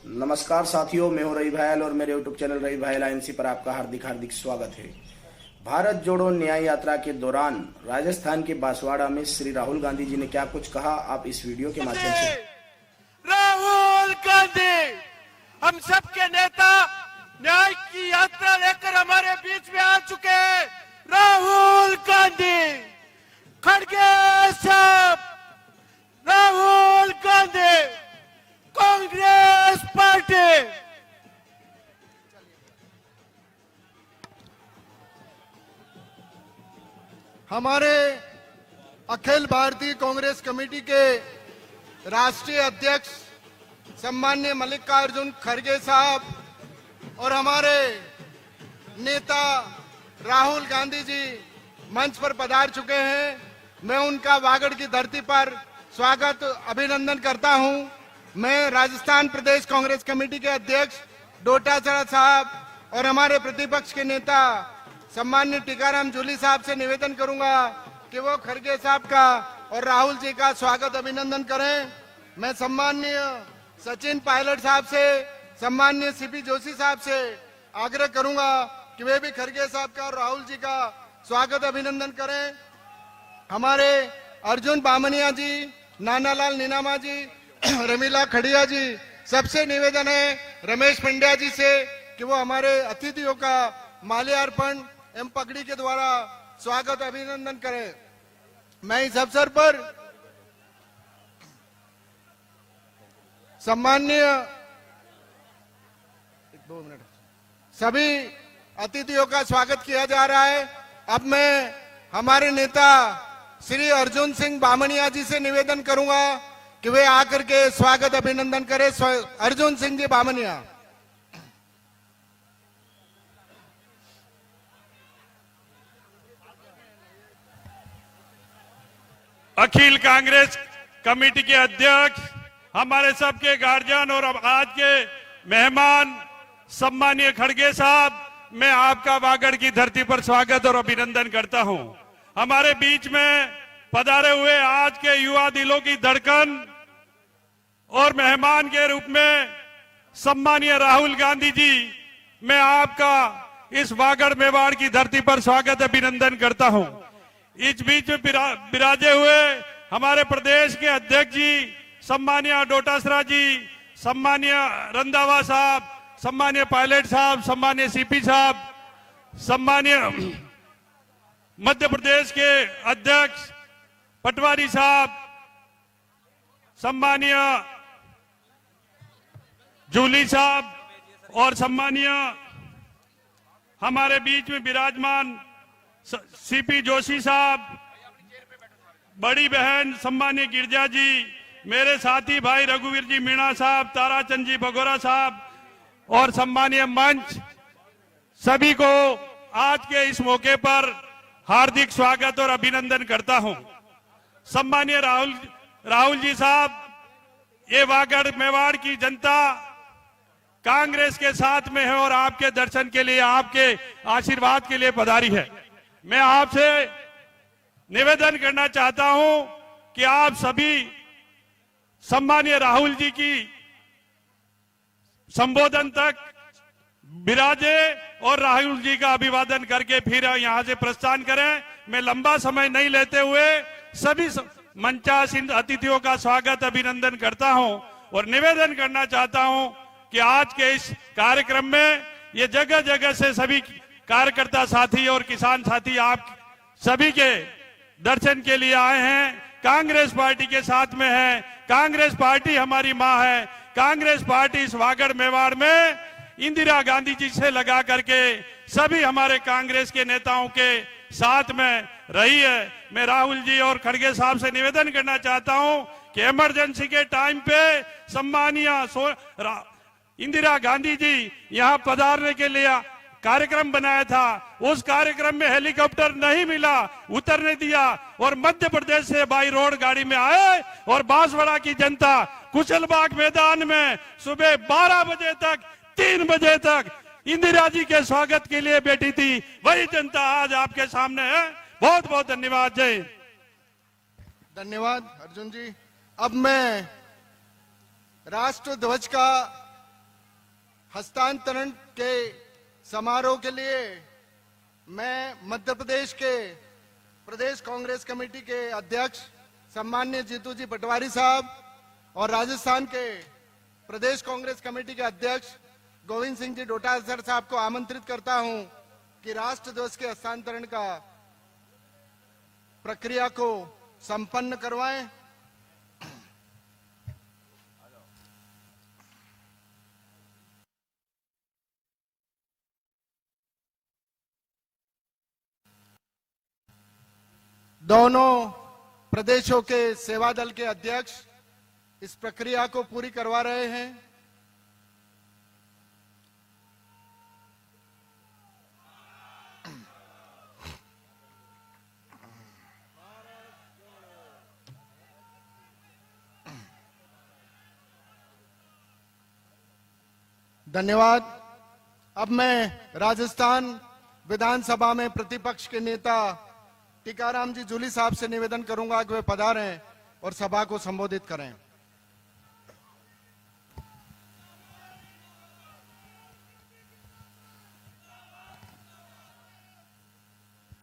नमस्कार साथियों, मैं हूं रवि भायल और मेरे यूट्यूब चैनल रवि भायल आईएनसी पर आपका हार्दिक स्वागत है। भारत जोड़ो न्याय यात्रा के दौरान राजस्थान के बांसवाड़ा में श्री राहुल गांधी जी ने क्या कुछ कहा, आप इस वीडियो के माध्यम से। राहुल गांधी हम सबके नेता न्याय की यात्रा लेकर हमारे बीच में आ चुके हैं। राहुल गांधी खड़गे साहब, राहुल गांधी कांग्रेस पार्टी। हमारे अखिल भारतीय कांग्रेस कमेटी के राष्ट्रीय अध्यक्ष सम्माननीय मल्लिकार्जुन खड़गे साहब और हमारे नेता राहुल गांधी जी मंच पर पधार चुके हैं। मैं उनका वागड़ की धरती पर स्वागत अभिनंदन करता हूं। मैं राजस्थान प्रदेश कांग्रेस कमेटी के अध्यक्ष डोटासरा साहब और हमारे प्रतिपक्ष के नेता सम्माननीय टीकाराम जूली साहब से निवेदन करूंगा कि वो खड़गे साहब का और राहुल जी का स्वागत अभिनंदन करें। मैं सम्माननीय सचिन पायलट साहब से, सम्माननीय सीपी जोशी साहब से आग्रह करूंगा कि वे भी खड़गे साहब का और राहुल जी का स्वागत अभिनंदन करें। हमारे अर्जुन बामनिया जी, नानालाल नीनामा जी, रमीला खड़िया जी, सबसे निवेदन है रमेश पंड्या जी से कि वो हमारे अतिथियों का माल्यार्पण एवं पगड़ी के द्वारा स्वागत अभिनंदन करें। मैं इस अवसर पर सम्माननीय सभी अतिथियों का स्वागत किया जा रहा है। अब मैं हमारे नेता श्री अर्जुन सिंह बामनिया जी से निवेदन करूंगा कि वे आकर के स्वागत अभिनंदन करें। अर्जुन सिंह जी बामनिया। अखिल कांग्रेस कमेटी के अध्यक्ष, हमारे सबके गार्जियन और अब आज के मेहमान सम्मानीय खड़गे साहब, मैं आपका वागड़ की धरती पर स्वागत और अभिनंदन करता हूं। हमारे बीच में पधारे हुए आज के युवा दिलों की धड़कन और मेहमान के रूप में सम्मानीय राहुल गांधी जी, मैं आपका इस वागड़ मेवाड़ की धरती पर स्वागत अभिनंदन करता हूं। इस बीच में विराजे हुए हमारे प्रदेश के अध्यक्ष जी सम्मानीय डोटासरा जी, सम्मानीय रंधावा साहब, सम्मानीय पायलट साहब, सम्मानीय सीपी साहब, सम्मानीय मध्य प्रदेश के अध्यक्ष पटवारी साहब, सम्मानीय जूली साहब और सम्मानीय हमारे बीच में विराजमान सीपी जोशी साहब, बड़ी बहन सम्मानीय गिरजा जी, मेरे साथी भाई रघुवीर जी मीणा साहब, ताराचंद जी भगोरा साहब और सम्मानीय मंच, सभी को आज के इस मौके पर हार्दिक स्वागत और अभिनंदन करता हूं। सम्मानीय राहुल जी साहब, ये वागड़ मेवाड़ की जनता कांग्रेस के साथ में है और आपके दर्शन के लिए, आपके आशीर्वाद के लिए पधारी है। मैं आपसे निवेदन करना चाहता हूं कि आप सभी सम्मानीय राहुल जी की संबोधन तक विराजे और राहुल जी का अभिवादन करके फिर यहां से प्रस्थान करें। मैं लंबा समय नहीं लेते हुए सभी मंचासीन अतिथियों का स्वागत अभिनंदन करता हूं और निवेदन करना चाहता हूं कि आज के इस कार्यक्रम में ये जगह जगह से सभी कार्यकर्ता साथी और किसान साथी आप सभी के दर्शन के लिए आए हैं। कांग्रेस पार्टी के साथ में है, कांग्रेस पार्टी हमारी मां है। कांग्रेस पार्टी इस वागड़ मेवाड़ में इंदिरा गांधी जी से लगा करके सभी हमारे कांग्रेस के नेताओं के साथ में रही है। मैं राहुल जी और खड़गे साहब से निवेदन करना चाहता हूं कि इमरजेंसी के टाइम पे सम्मानीय इंदिरा गांधी जी यहां पधारने के लिए कार्यक्रम बनाया था। उस कार्यक्रम में हेलीकॉप्टर नहीं मिला, उतरने दिया और मध्य प्रदेश से बाई रोड गाड़ी में आए और बांसवाड़ा की जनता कुशलबाग मैदान में सुबह 12 बजे तक 3 बजे तक इंदिरा जी के स्वागत के लिए बैठी थी। वही जनता आज आपके सामने है। बहुत बहुत धन्यवाद। जय हिंद। धन्यवाद अर्जुन जी। अब मैं राष्ट्र ध्वज का हस्तांतरण के समारोह के लिए मैं मध्य प्रदेश के प्रदेश कांग्रेस कमेटी के अध्यक्ष सम्माननीय जीतू जी पटवारी साहब और राजस्थान के प्रदेश कांग्रेस कमेटी के अध्यक्ष गोविंद सिंह जी डोटासरा साहब को आमंत्रित करता हूं कि राष्ट्र ध्वज के हस्तांतरण का प्रक्रिया को संपन्न करवाएं। दोनों प्रदेशों के सेवा दल के अध्यक्ष इस प्रक्रिया को पूरी करवा रहे हैं। धन्यवाद। अब मैं राजस्थान विधानसभा में प्रतिपक्ष के नेता टीकाराम जी जूली साहब से निवेदन करूंगा कि वे पधारें और सभा को संबोधित करें।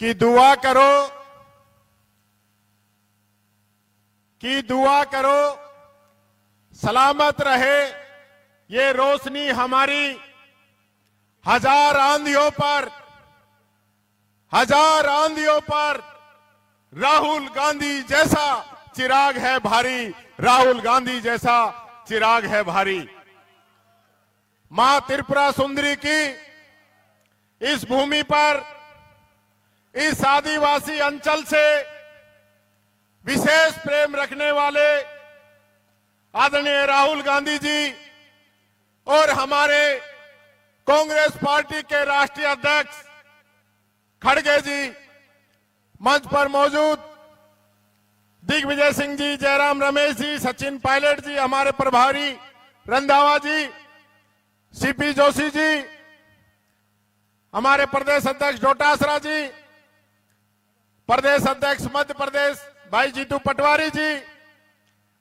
कि दुआ करो सलामत रहे ये रोशनी हमारी हजार आंधियों पर राहुल गांधी जैसा चिराग है भारी, राहुल गांधी जैसा चिराग है भारी। मां त्रिपुरा सुंदरी की इस भूमि पर इस आदिवासी अंचल से विशेष प्रेम रखने वाले आदरणीय राहुल गांधी जी और हमारे कांग्रेस पार्टी के राष्ट्रीय अध्यक्ष खड़गे जी, मंच पर मौजूद दिग्विजय सिंह जी, जयराम रमेश जी, सचिन पायलट जी, हमारे प्रभारी रंधावा जी, सीपी जोशी जी, हमारे प्रदेश अध्यक्ष डोटासरा जी, प्रदेश अध्यक्ष मध्य प्रदेश भाई जीतू पटवारी जी,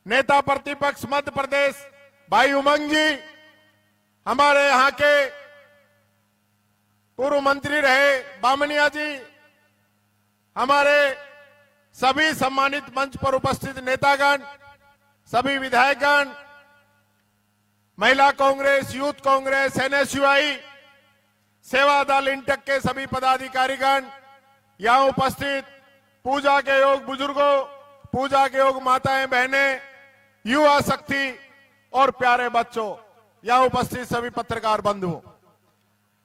नेता प्रतिपक्ष मध्य प्रदेश भाई उमंग जी, हमारे यहां के पूर्व मंत्री रहे बामनिया जी, हमारे सभी सम्मानित मंच पर उपस्थित नेतागण, सभी विधायकगण, महिला कांग्रेस, यूथ कांग्रेस, एनएसयूआई, सेवा दल, इंटक के सभी पदाधिकारीगण, यहां उपस्थित पूजा के योग बुजुर्गों, पूजा के योग माताएं बहनें, युवा शक्ति और प्यारे बच्चों, यहां उपस्थित सभी पत्रकार बंधुओं,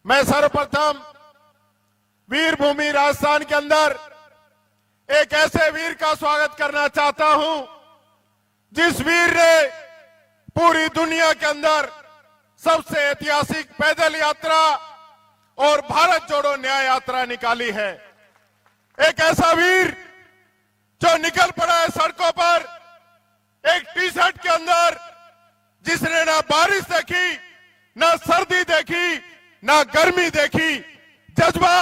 मैं सर्वप्रथम वीर भूमि राजस्थान के अंदर एक ऐसे वीर का स्वागत करना चाहता हूं जिस वीर ने पूरी दुनिया के अंदर सबसे ऐतिहासिक पैदल यात्रा और भारत जोड़ो न्याय यात्रा निकाली है। एक ऐसा वीर जो निकल पड़ा है सड़कों पर एक टी शर्ट के अंदर, जिसने ना बारिश देखी, ना सर्दी देखी, ना गर्मी देखी, जज्बा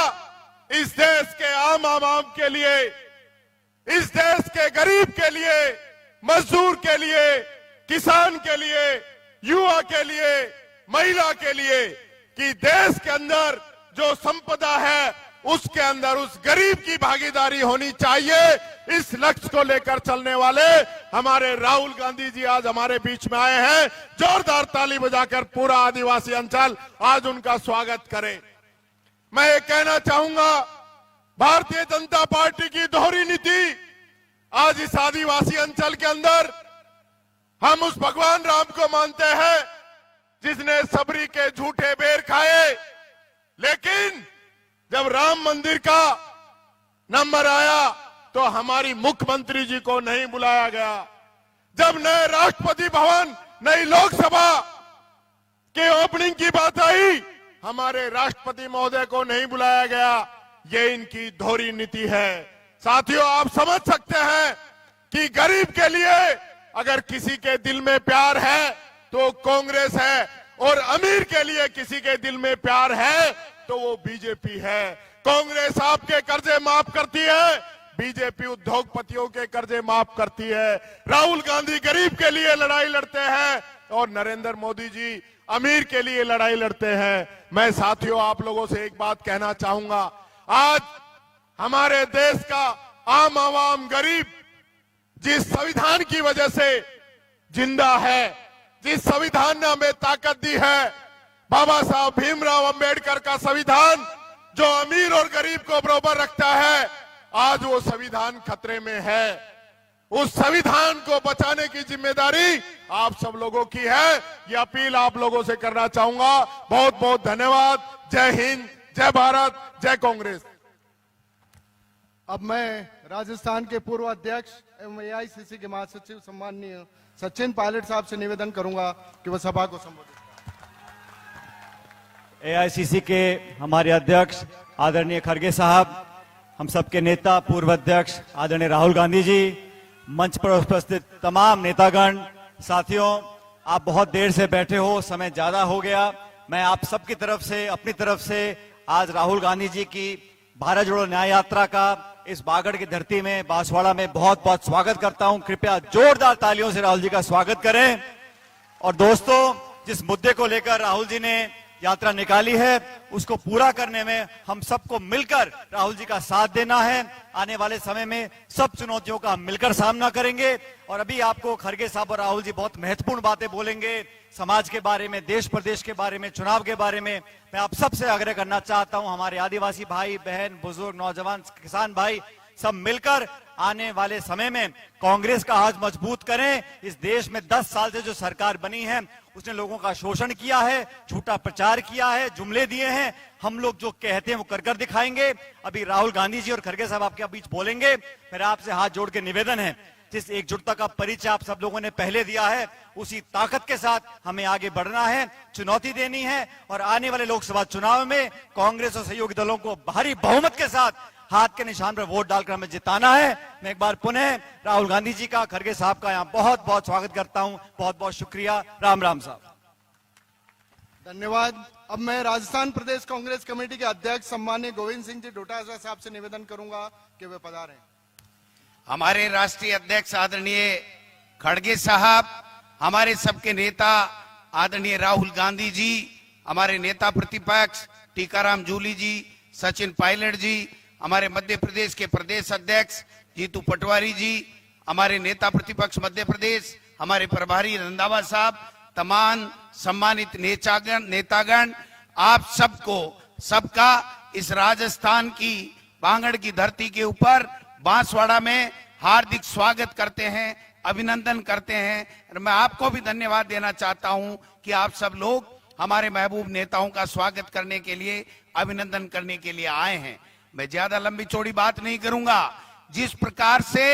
इस देश के आम आवाम के लिए, इस देश के गरीब के लिए, मजदूर के लिए, किसान के लिए, युवा के लिए, महिला के लिए, कि देश के अंदर जो संपदा है उसके अंदर उस गरीब की भागीदारी होनी चाहिए। इस लक्ष्य को लेकर चलने वाले हमारे राहुल गांधी जी आज हमारे बीच में आए हैं। जोरदार ताली बजाकर पूरा आदिवासी अंचल आज उनका स्वागत करे। मैं ये कहना चाहूंगा, भारतीय जनता पार्टी की दोहरी नीति आज इस आदिवासी अंचल के अंदर, हम उस भगवान राम को मानते हैं जिसने सबरी के झूठे बेर खाए, लेकिन जब राम मंदिर का नंबर आया तो हमारी मुख्यमंत्री जी को नहीं बुलाया गया। जब नए राष्ट्रपति भवन, नई लोकसभा के ओपनिंग की बात आई, हमारे राष्ट्रपति महोदय को नहीं बुलाया गया। ये इनकी दोहरी नीति है। साथियों, आप समझ सकते हैं कि गरीब के लिए अगर किसी के दिल में प्यार है तो कांग्रेस है, और अमीर के लिए किसी के दिल में प्यार है तो वो बीजेपी है। कांग्रेस आपके कर्जे माफ करती है, बीजेपी उद्योगपतियों के कर्जे माफ करती है। राहुल गांधी गरीब के लिए लड़ाई लड़ते हैं, और नरेंद्र मोदी जी अमीर के लिए लड़ाई लड़ते हैं। मैं साथियों आप लोगों से एक बात कहना चाहूंगा, आज हमारे देश का आम आवाम गरीब जिस संविधान की वजह से जिंदा है, जिस संविधान ने हमें ताकत दी है, बाबा साहब भीमराव अंबेडकर का संविधान जो अमीर और गरीब को बराबर रखता है, आज वो संविधान खतरे में है। उस संविधान को बचाने की जिम्मेदारी आप सब लोगों की है। ये अपील आप लोगों से करना चाहूंगा। बहुत बहुत धन्यवाद। जय हिंद, जय भारत, जय कांग्रेस। अब मैं राजस्थान के पूर्व अध्यक्ष एवं एआईसीसी के महासचिव सम्माननीय सचिन पायलट साहब से निवेदन करूंगा कि वह सभा को संबोधित करें। एआईसीसी के हमारे अध्यक्ष आदरणीय खड़गे साहब, हम सबके नेता पूर्व अध्यक्ष आदरणीय राहुल गांधी जी, मंच पर उपस्थित तमाम नेतागण, साथियों, आप बहुत देर से बैठे हो, समय ज्यादा हो गया। मैं आप सबकी तरफ से, अपनी तरफ से आज राहुल गांधी जी की भारत जोड़ो न्याय यात्रा का इस बागड़ की धरती में, बांसवाड़ा में बहुत बहुत स्वागत करता हूं। कृपया जोरदार तालियों से राहुल जी का स्वागत करें। और दोस्तों, जिस मुद्दे को लेकर राहुल जी ने यात्रा निकाली है, उसको पूरा करने में हम सबको मिलकर राहुल जी का साथ देना है। आने वाले समय में सब चुनौतियों का हम मिलकर सामना करेंगे। और अभी आपको खड़गे साहब और राहुल जी बहुत महत्वपूर्ण बातें बोलेंगे, समाज के बारे में, देश प्रदेश के बारे में, चुनाव के बारे में। मैं आप सबसे आग्रह करना चाहता हूं, हमारे आदिवासी भाई बहन, बुजुर्ग, नौजवान, किसान भाई, सब मिलकर आने वाले समय में कांग्रेस का हाथ मजबूत करें। इस देश में 10 साल से जो सरकार बनी है, उसने लोगों का शोषण किया है, झूठा प्रचार किया है, जुमले दिए हैं। हम लोग जो कहते हैं वो कर कर दिखाएंगे। अभी राहुल गांधी जी और खड़गे साहब आपके बीच बोलेंगे। मेरा आपसे हाथ जोड़ के निवेदन है, जिस एकजुटता का परिचय आप सब लोगों ने पहले दिया है, उसी ताकत के साथ हमें आगे बढ़ना है, चुनौती देनी है। और आने वाले लोकसभा चुनाव में कांग्रेस और सहयोगी दलों को भारी बहुमत के साथ हाथ के निशान पर वोट डालकर हमें जिताना है। मैं एक बार पुनः राहुल गांधी जी का, खड़गे साहब का यहाँ बहुत बहुत स्वागत करता हूँ। बहुत बहुत शुक्रिया। राम राम साहब। धन्यवाद। अब मैं राजस्थान प्रदेश कांग्रेस कमेटी के अध्यक्ष सम्माननीय गोविंद सिंह जी डोटासरा साहब से निवेदन करूंगा कि वे पधारें। हमारे राष्ट्रीय अध्यक्ष आदरणीय खड़गे साहब, हमारे सबके नेता आदरणीय राहुल गांधी जी, हमारे नेता प्रतिपक्ष टीकाराम जूली जी, सचिन पायलट जी, हमारे मध्य प्रदेश के प्रदेश अध्यक्ष जीतू पटवारी जी, हमारे नेता प्रतिपक्ष मध्य प्रदेश, हमारे प्रभारी रंधावा साहब, तमाम सम्मानित नेतागण, आप सबको, सबका इस राजस्थान की बांगड़ की धरती के ऊपर बांसवाड़ा में हार्दिक स्वागत करते हैं, अभिनंदन करते हैं। और मैं आपको भी धन्यवाद देना चाहता हूं कि आप सब लोग हमारे महबूब नेताओं का स्वागत करने के लिए, अभिनंदन करने के लिए आए हैं। मैं ज्यादा लंबी चौड़ी बात नहीं करूंगा। जिस प्रकार से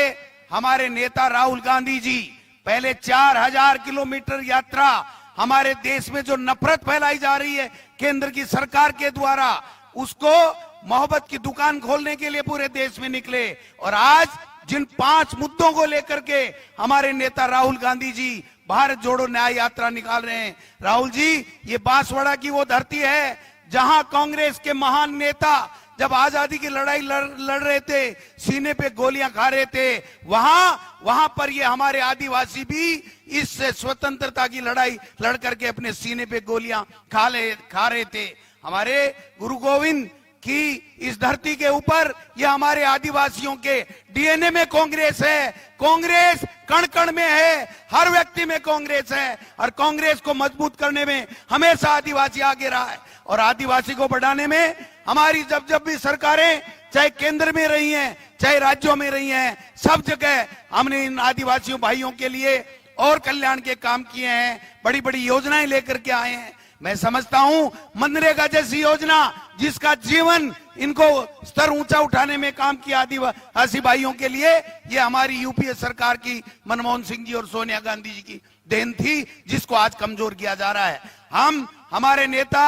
हमारे नेता राहुल गांधी जी पहले 4000 किलोमीटर यात्रा, हमारे देश में जो नफरत फैलाई जा रही है केंद्र की सरकार के द्वारा, उसको मोहब्बत की दुकान खोलने के लिए पूरे देश में निकले। और आज जिन 5 मुद्दों को लेकर के हमारे नेता राहुल गांधी जी भारत जोड़ो न्याय यात्रा निकाल रहे हैं। राहुल जी, ये बांसवाड़ा की वो धरती है जहां कांग्रेस के महान नेता जब आजादी की लड़ाई लड़ रहे थे, सीने पे गोलियां खा रहे थे, वहां पर ये हमारे आदिवासी भी इस स्वतंत्रता की लड़ाई लड़ करके अपने सीने पे गोलियां खा रहे थे। हमारे गुरु गोविंद की इस धरती के ऊपर ये हमारे आदिवासियों के डीएनए में कांग्रेस है। कांग्रेस कण कण में है, हर व्यक्ति में कांग्रेस है। और कांग्रेस को मजबूत करने में हमेशा आदिवासी आगे रहा है। और आदिवासी को बढ़ाने में हमारी जब भी सरकारें, चाहे केंद्र में रही हैं, चाहे राज्यों में रही हैं, सब जगह हमने इन आदिवासियों भाइयों के लिए और कल्याण के काम किए हैं, बड़ी बड़ी योजनाएं लेकर के आए हैं। मैं समझता हूं मनरेगा जैसी योजना, जिसका जीवन इनको स्तर ऊंचा उठाने में काम किया आदिवासी भाइयों के लिए, ये हमारी यूपीए सरकार की, मनमोहन सिंह जी और सोनिया गांधी जी की देन थी, जिसको आज कमजोर किया जा रहा है। हम हमारे नेता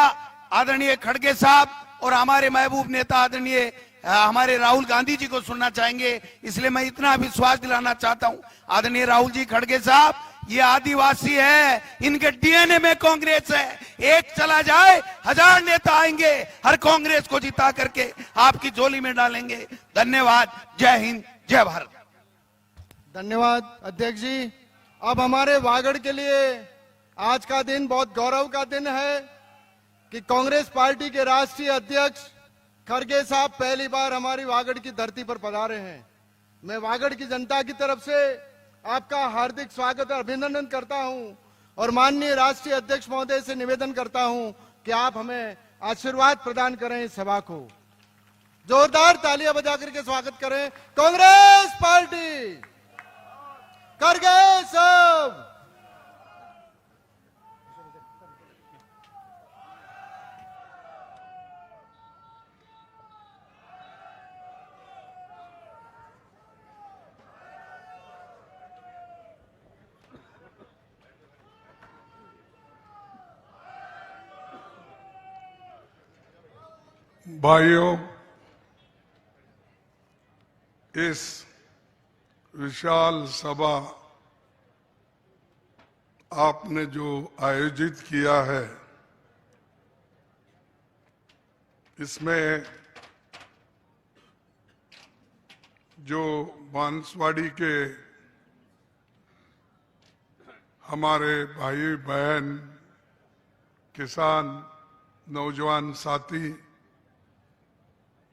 आदरणीय खड़गे साहब और हमारे महबूब नेता आदरणीय हमारे राहुल गांधी जी को सुनना चाहेंगे। इसलिए मैं इतना विश्वास दिलाना चाहता हूं, आदरणीय राहुल जी खड़गे साहब, ये आदिवासी है, इनके डीएनए में कांग्रेस है। एक चला जाए, 1000 नेता आएंगे, हर कांग्रेस को जिता करके आपकी झोली में डालेंगे। धन्यवाद। जय हिंद, जय भारत। धन्यवाद अध्यक्ष जी। अब हमारे वागड़ के लिए आज का दिन बहुत गौरव का दिन है कि कांग्रेस पार्टी के राष्ट्रीय अध्यक्ष खड़गे साहब पहली बार हमारी वागड़ की धरती पर पधारे हैं। मैं वागड़ की जनता की तरफ से आपका हार्दिक स्वागत और अभिनंदन करता हूं और माननीय राष्ट्रीय अध्यक्ष महोदय से निवेदन करता हूं कि आप हमें आशीर्वाद प्रदान करें इस सभा को। जोरदार तालियां बजा करके स्वागत करें कांग्रेस पार्टी, खड़गे साहब। भाइयों, इस विशाल सभा आपने जो आयोजित किया है, इसमें जो बांसवाड़ी के हमारे भाई बहन, किसान, नौजवान साथी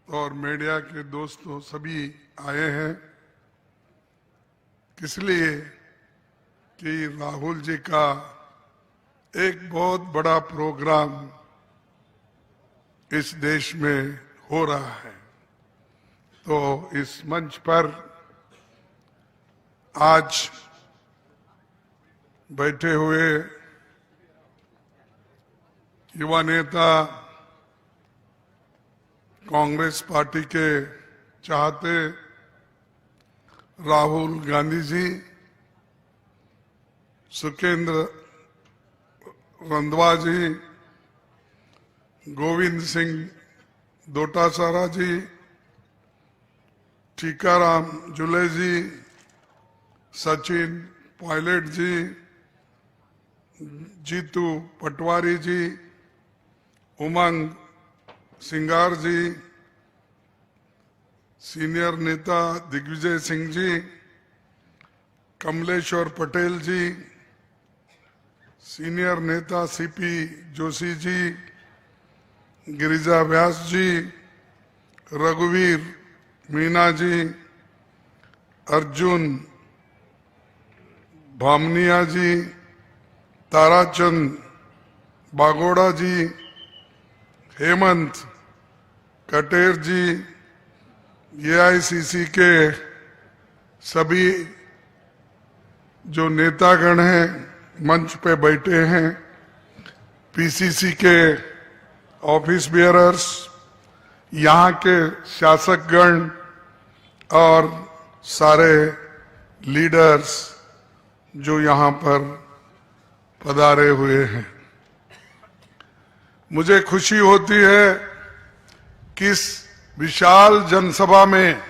और मीडिया के दोस्तों सभी आए हैं, इसलिए कि राहुल जी का एक बहुत बड़ा प्रोग्राम इस देश में हो रहा है। तो इस मंच पर आज बैठे हुए युवा नेता, कांग्रेस पार्टी के चाहते राहुल गांधी जी, सुखेंद्र रंधवा जी, गोविंद सिंह डोटासरा जी, टीकाराम जूले जी, सचिन पायलट जी, जीतू पटवारी जी, उमंग सिंगार जी, सीनियर नेता दिग्विजय सिंह जी, कमलेश्वर पटेल जी, सीनियर नेता सीपी जोशी जी, गिरिजा व्यास जी, रघुवीर मीना जी, अर्जुन भामनिया जी, ताराचंद बागोड़ा जी, हेमंत कटेर जी, एआईसीसी के सभी जो नेतागण हैं मंच पे बैठे हैं, पीसीसी के ऑफिस बियरर्स, यहाँ के शासकगण और सारे लीडर्स जो यहाँ पर पधारे हुए हैं। मुझे खुशी होती है कि इस विशाल जनसभा में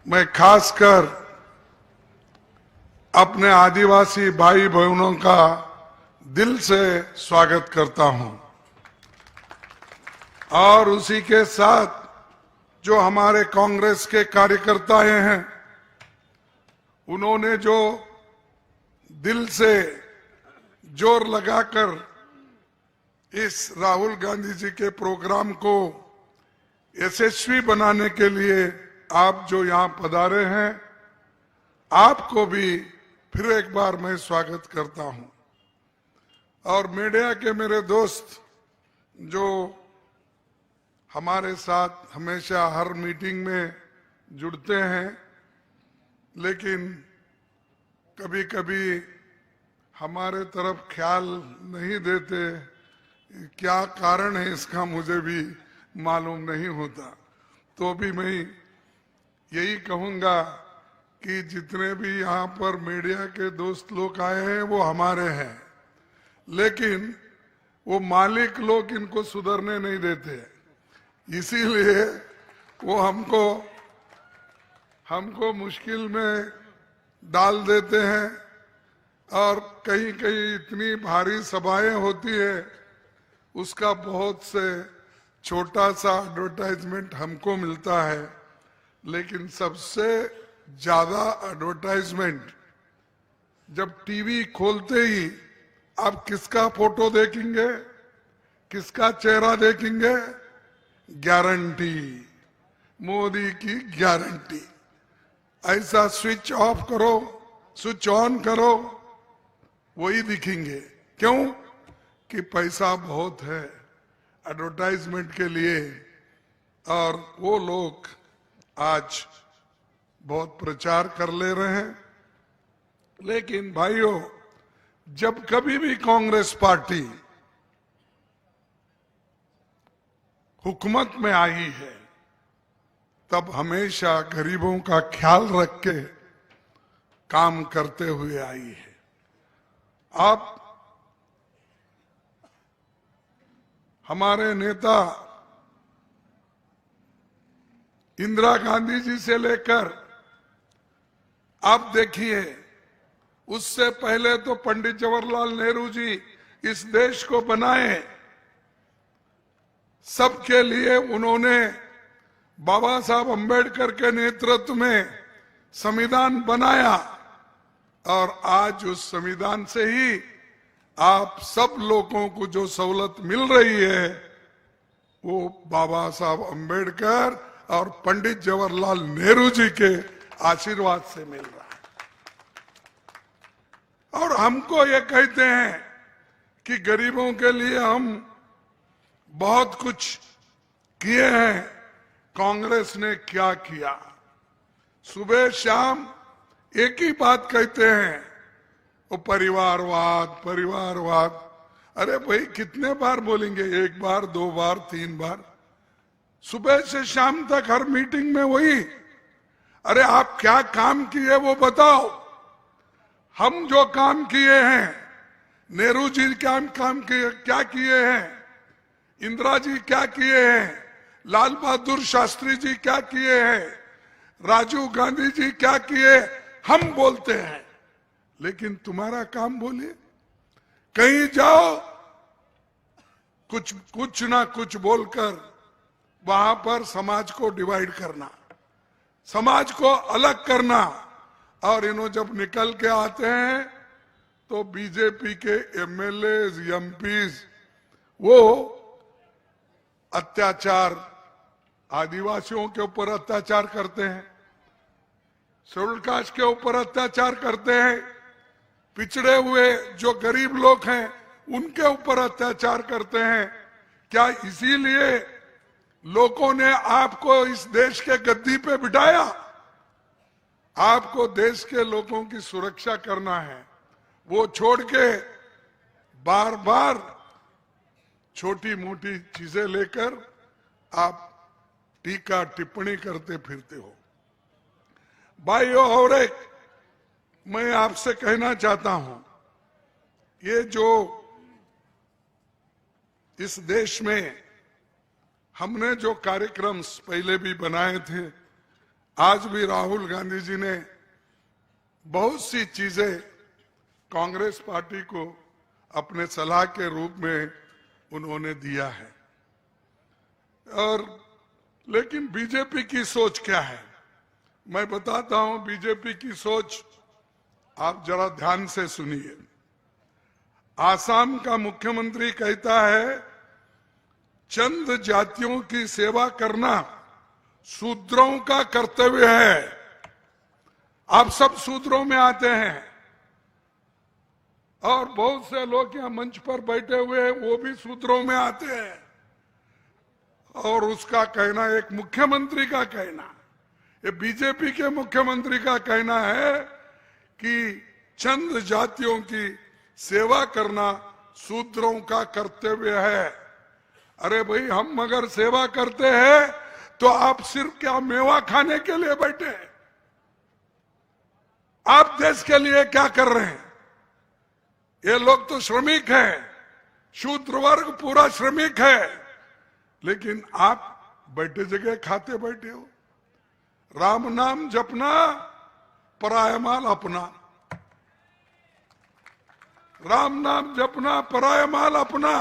मैं खासकर अपने आदिवासी भाई बहनों का दिल से स्वागत करता हूं और उसी के साथ जो हमारे कांग्रेस के कार्यकर्ता हैं, उन्होंने जो दिल से जोर लगाकर इस राहुल गांधी जी के प्रोग्राम को यशस्वी बनाने के लिए आप जो यहाँ पधारे हैं, आपको भी फिर एक बार मैं स्वागत करता हूं। और मीडिया के मेरे दोस्त जो हमारे साथ हमेशा हर मीटिंग में जुड़ते हैं, लेकिन कभी कभी हमारे तरफ ख्याल नहीं देते, क्या कारण है इसका मुझे भी मालूम नहीं होता। तो भी मैं यही कहूंगा कि जितने भी यहाँ पर मीडिया के दोस्त लोग आए हैं वो हमारे हैं, लेकिन वो मालिक लोग इनको सुधरने नहीं देते, इसीलिए वो हमको मुश्किल में डाल देते हैं। और कहीं कहीं इतनी भारी सभाएं होती है, उसका बहुत से छोटा सा एडवर्टाइजमेंट हमको मिलता है, लेकिन सबसे ज्यादा एडवर्टाइजमेंट जब टीवी खोलते ही आप किसका फोटो देखेंगे, किसका चेहरा देखेंगे? गारंटी, मोदी की गारंटी। ऐसा स्विच ऑफ करो, स्विच ऑन करो, वही दिखेंगे। क्यों? कि पैसा बहुत है एडवर्टाइजमेंट के लिए, और वो लोग आज बहुत प्रचार कर ले रहे हैं। लेकिन भाइयों, जब कभी भी कांग्रेस पार्टी हुकूमत में आई है, तब हमेशा गरीबों का ख्याल रख के काम करते हुए आई है। आप हमारे नेता इंदिरा गांधी जी से लेकर आप देखिए, उससे पहले तो पंडित जवाहरलाल नेहरू जी इस देश को बनाए। सबके लिए उन्होंने बाबा साहब अंबेडकर के नेतृत्व में संविधान बनाया, और आज उस संविधान से ही आप सब लोगों को जो सहूलत मिल रही है, वो बाबा साहब अंबेडकर और पंडित जवाहरलाल नेहरू जी के आशीर्वाद से मिल रहा है। और हमको ये कहते हैं कि गरीबों के लिए हम बहुत कुछ किए हैं। कांग्रेस ने क्या किया? सुबह शाम एक ही बात कहते हैं, वो परिवारवाद, परिवारवाद। अरे भाई, कितने बार बोलेंगे? एक बार, दो बार, तीन बार? सुबह से शाम तक हर मीटिंग में वही। अरे आप क्या काम किए वो बताओ। हम जो काम किए हैं, नेहरू जी क्या काम किए, क्या किए हैं, इंदिरा जी क्या किए हैं, लाल बहादुर शास्त्री जी क्या किए हैं, राजीव गांधी जी क्या किए, हम बोलते हैं। लेकिन तुम्हारा काम बोलिए। कहीं जाओ, कुछ ना कुछ बोलकर वहां पर समाज को डिवाइड करना, समाज को अलग करना। और इन्हों जब निकल के आते हैं तो बीजेपी के एमएलए, एमपीज वो अत्याचार, आदिवासियों के ऊपर अत्याचार करते हैं, शेड्यूल कास्ट के ऊपर अत्याचार करते हैं, पिछड़े हुए जो गरीब लोग हैं उनके ऊपर अत्याचार करते हैं। क्या इसीलिए लोगों ने आपको इस देश के गद्दी पे बिठाया? आपको देश के लोगों की सुरक्षा करना है, वो छोड़ के बार बार छोटी मोटी चीजें लेकर आप टीका टिप्पणी करते फिरते हो। भाइयों, और एक मैं आपसे कहना चाहता हूं, ये जो इस देश में हमने जो कार्यक्रम पहले भी बनाए थे, आज भी राहुल गांधी जी ने बहुत सी चीजें कांग्रेस पार्टी को अपने सलाह के रूप में उन्होंने दिया है। और लेकिन बीजेपी की सोच क्या है, मैं बताता हूं। बीजेपी की सोच आप जरा ध्यान से सुनिए। आसाम का मुख्यमंत्री कहता है, चंद जातियों की सेवा करना शूद्रों का कर्तव्य है। आप सब शूद्रों में आते हैं, और बहुत से लोग यहाँ मंच पर बैठे हुए हैं, वो भी शूद्रों में आते हैं। और उसका कहना, एक मुख्यमंत्री का कहना, ये बीजेपी के मुख्यमंत्री का कहना है कि चंद जातियों की सेवा करना शूद्रों का कर्तव्य है। अरे भाई, हम अगर सेवा करते हैं तो आप सिर्फ क्या मेवा खाने के लिए बैठे हैं? आप देश के लिए क्या कर रहे हैं? ये लोग तो श्रमिक हैं, शूद्र वर्ग पूरा श्रमिक है, लेकिन आप बैठे जगह खाते बैठे हो। राम नाम जपना, पराया माल अपना। राम नाम जपना, पराया माल अपना।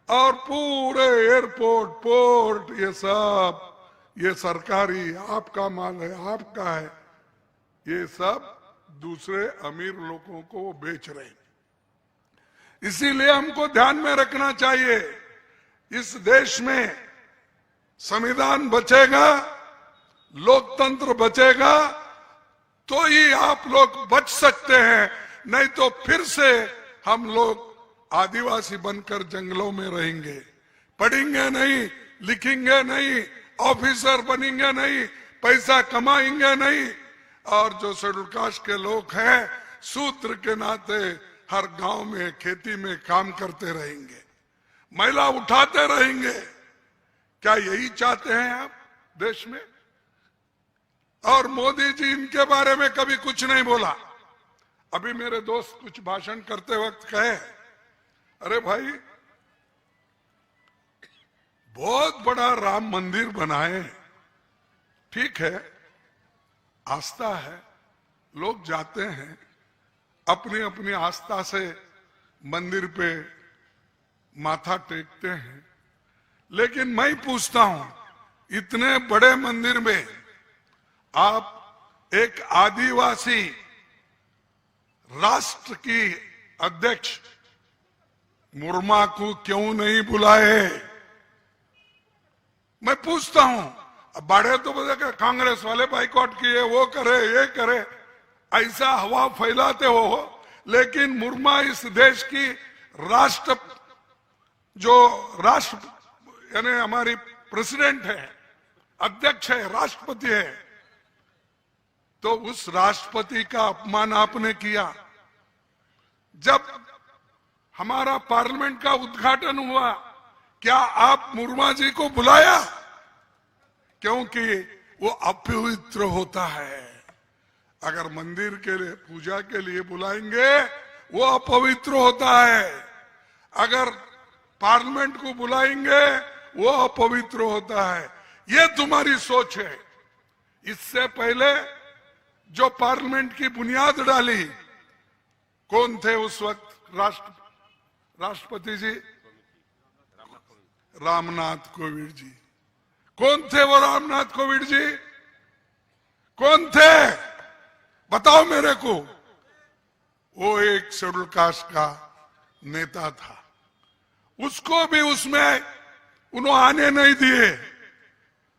और पूरे एयरपोर्ट, पोर्ट, ये सब, ये सरकारी आपका माल है, आपका है। ये सब दूसरे अमीर लोगों को वो बेच रहे हैं। इसीलिए हमको ध्यान में रखना चाहिए, इस देश में संविधान बचेगा, लोकतंत्र बचेगा तो ही आप लोग बच सकते हैं, नहीं तो फिर से हम लोग आदिवासी बनकर जंगलों में रहेंगे, पढ़ेंगे नहीं, लिखेंगे नहीं, ऑफिसर बनेंगे नहीं, पैसा कमाएंगे नहीं, और जो शेड्यूल कास्ट के लोग हैं सूत्र के नाते हर गांव में खेती में काम करते रहेंगे, महिला उठाते रहेंगे। क्या यही चाहते हैं आप देश में? और मोदी जी इनके बारे में कभी कुछ नहीं बोला। अभी मेरे दोस्त कुछ भाषण करते वक्त कहे, अरे भाई बहुत बड़ा राम मंदिर बनाए, ठीक है, आस्था है, लोग जाते हैं अपनी अपनी आस्था से मंदिर पे माथा टेकते हैं, लेकिन मैं पूछता हूं इतने बड़े मंदिर में आप एक आदिवासी राष्ट्र की अध्यक्ष मुर्मा को क्यों नहीं बुलाए? मैं पूछता हूं। अब बड़े तो बोले कांग्रेस वाले बाइकआउट किए, वो करे ये करे, ऐसा हवा फैलाते हो, लेकिन मुर्मा इस देश की राष्ट्र यानी हमारी प्रेसिडेंट है, अध्यक्ष है, राष्ट्रपति है, तो उस राष्ट्रपति का अपमान आपने किया। जब हमारा पार्लियामेंट का उद्घाटन हुआ, क्या आप मुर्मा जी को बुलाया? क्योंकि वो अपवित्र होता है। अगर मंदिर के लिए पूजा के लिए बुलाएंगे वो अपवित्र होता है, अगर पार्लियामेंट को बुलाएंगे वो अपवित्र होता है। ये तुम्हारी सोच है। इससे पहले जो पार्लियामेंट की बुनियाद डाली, कौन थे उस वक्त राष्ट्रपति जी? रामनाथ कोविंद जी। कौन थे वो रामनाथ कोविंद जी? कौन थे? बताओ मेरे को। वो एक शेड्यूल कास्ट का नेता था, उसको भी उसमें उन्होंने आने नहीं दिए,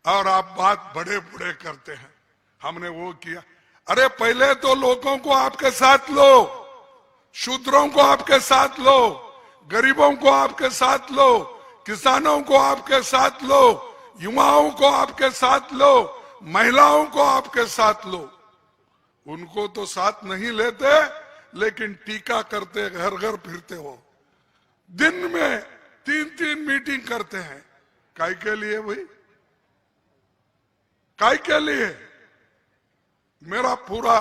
और आप बात बड़े बड़े करते हैं हमने वो किया। अरे पहले तो लोगों को आपके साथ लो, शूद्रों को आपके साथ लो, गरीबों को आपके साथ लो, किसानों को आपके साथ लो, युवाओं को आपके साथ लो, महिलाओं को आपके साथ लो। उनको तो साथ नहीं लेते, लेकिन टीका करते, घर घर फिरते हो, दिन में 3-3 मीटिंग करते हैं। काय के लिए भाई? काय के लिए? मेरा पूरा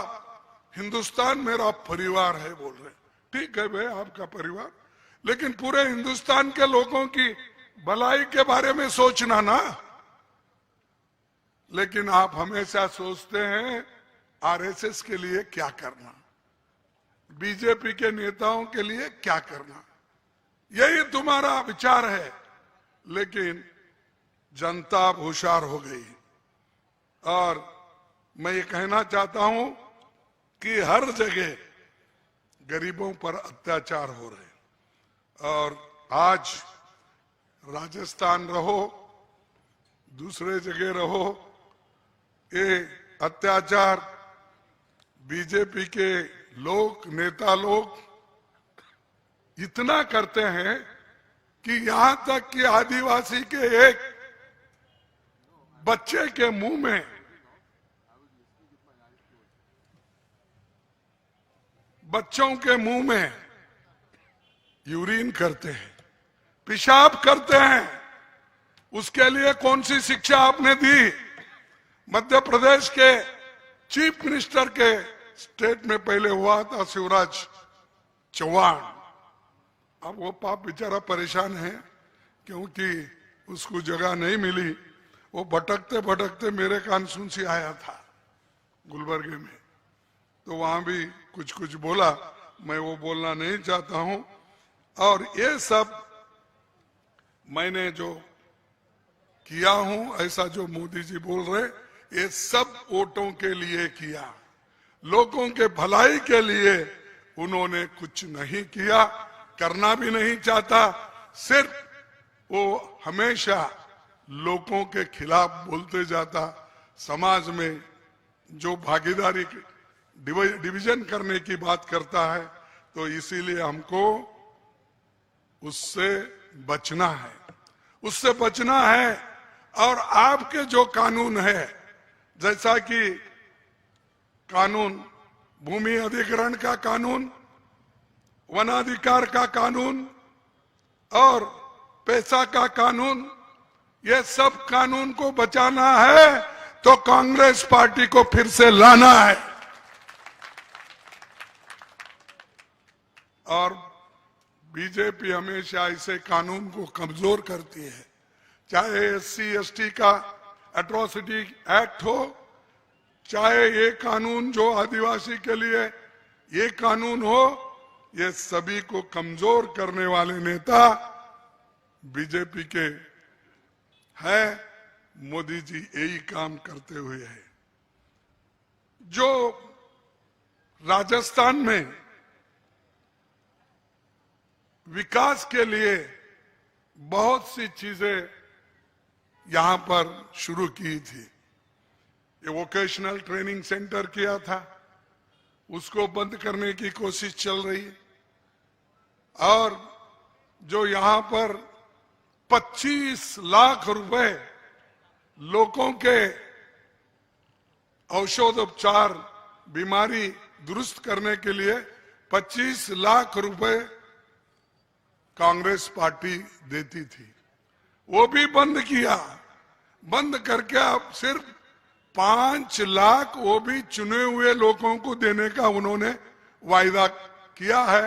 हिंदुस्तान मेरा परिवार है बोल रहे, ठीक है भाई आपका परिवार, लेकिन पूरे हिंदुस्तान के लोगों की भलाई के बारे में सोचना ना। लेकिन आप हमेशा सोचते हैं आरएसएस के लिए क्या करना, बीजेपी के नेताओं के लिए क्या करना, यही तुम्हारा विचार है। लेकिन जनता होशियार हो गई, और मैं ये कहना चाहता हूं कि हर जगह गरीबों पर अत्याचार हो रहे, और आज राजस्थान रहो, दूसरे जगह रहो, ये अत्याचार बीजेपी के लोग, नेता लोग इतना करते हैं कि यहां तक कि आदिवासी के एक बच्चे के मुंह में बच्चों के मुंह में यूरिन करते हैं, पेशाब करते हैं। उसके लिए कौन सी शिक्षा आपने दी? मध्य प्रदेश के चीफ मिनिस्टर के स्टेट में पहले हुआ था शिवराज चौहान। अब वो पाप बेचारा परेशान है क्योंकि उसको जगह नहीं मिली। वो भटकते भटकते मेरे कान सुन से आया था गुलबर्गे में, तो वहां भी कुछ कुछ बोला, मैं वो बोलना नहीं चाहता हूं। और ये सब मैंने जो किया हूं, ऐसा जो मोदी जी बोल रहे, ये सब वोटों के लिए किया। लोगों के भलाई के लिए उन्होंने कुछ नहीं किया, करना भी नहीं चाहता। सिर्फ वो हमेशा लोगों के खिलाफ बोलते जाता, समाज में जो भागीदारी डिवीजन करने की बात करता है। तो इसीलिए हमको उससे बचना है, उससे बचना है। और आपके जो कानून है, जैसा कि कानून भूमि अधिग्रहण का कानून, वनाधिकार का कानून और पैसा का कानून, ये सब कानून को बचाना है तो कांग्रेस पार्टी को फिर से लाना है। और बीजेपी हमेशा ऐसे कानून को कमजोर करती है, चाहे SC ST का एट्रोसिटी एक्ट हो, चाहे ये कानून जो आदिवासी के लिए ये कानून हो, ये सभी को कमजोर करने वाले नेता बीजेपी के है। मोदी जी यही काम करते हुए है। जो राजस्थान में विकास के लिए बहुत सी चीजें यहां पर शुरू की थी। ये वोकेशनल ट्रेनिंग सेंटर किया था, उसको बंद करने की कोशिश चल रही है। और जो यहां पर 25 लाख रुपए लोगों के औषधोपचार, बीमारी दुरुस्त करने के लिए 25 लाख रुपए कांग्रेस पार्टी देती थी, वो भी बंद किया। बंद करके अब सिर्फ 5 लाख वो भी चुने हुए लोगों को देने का उन्होंने वायदा किया है।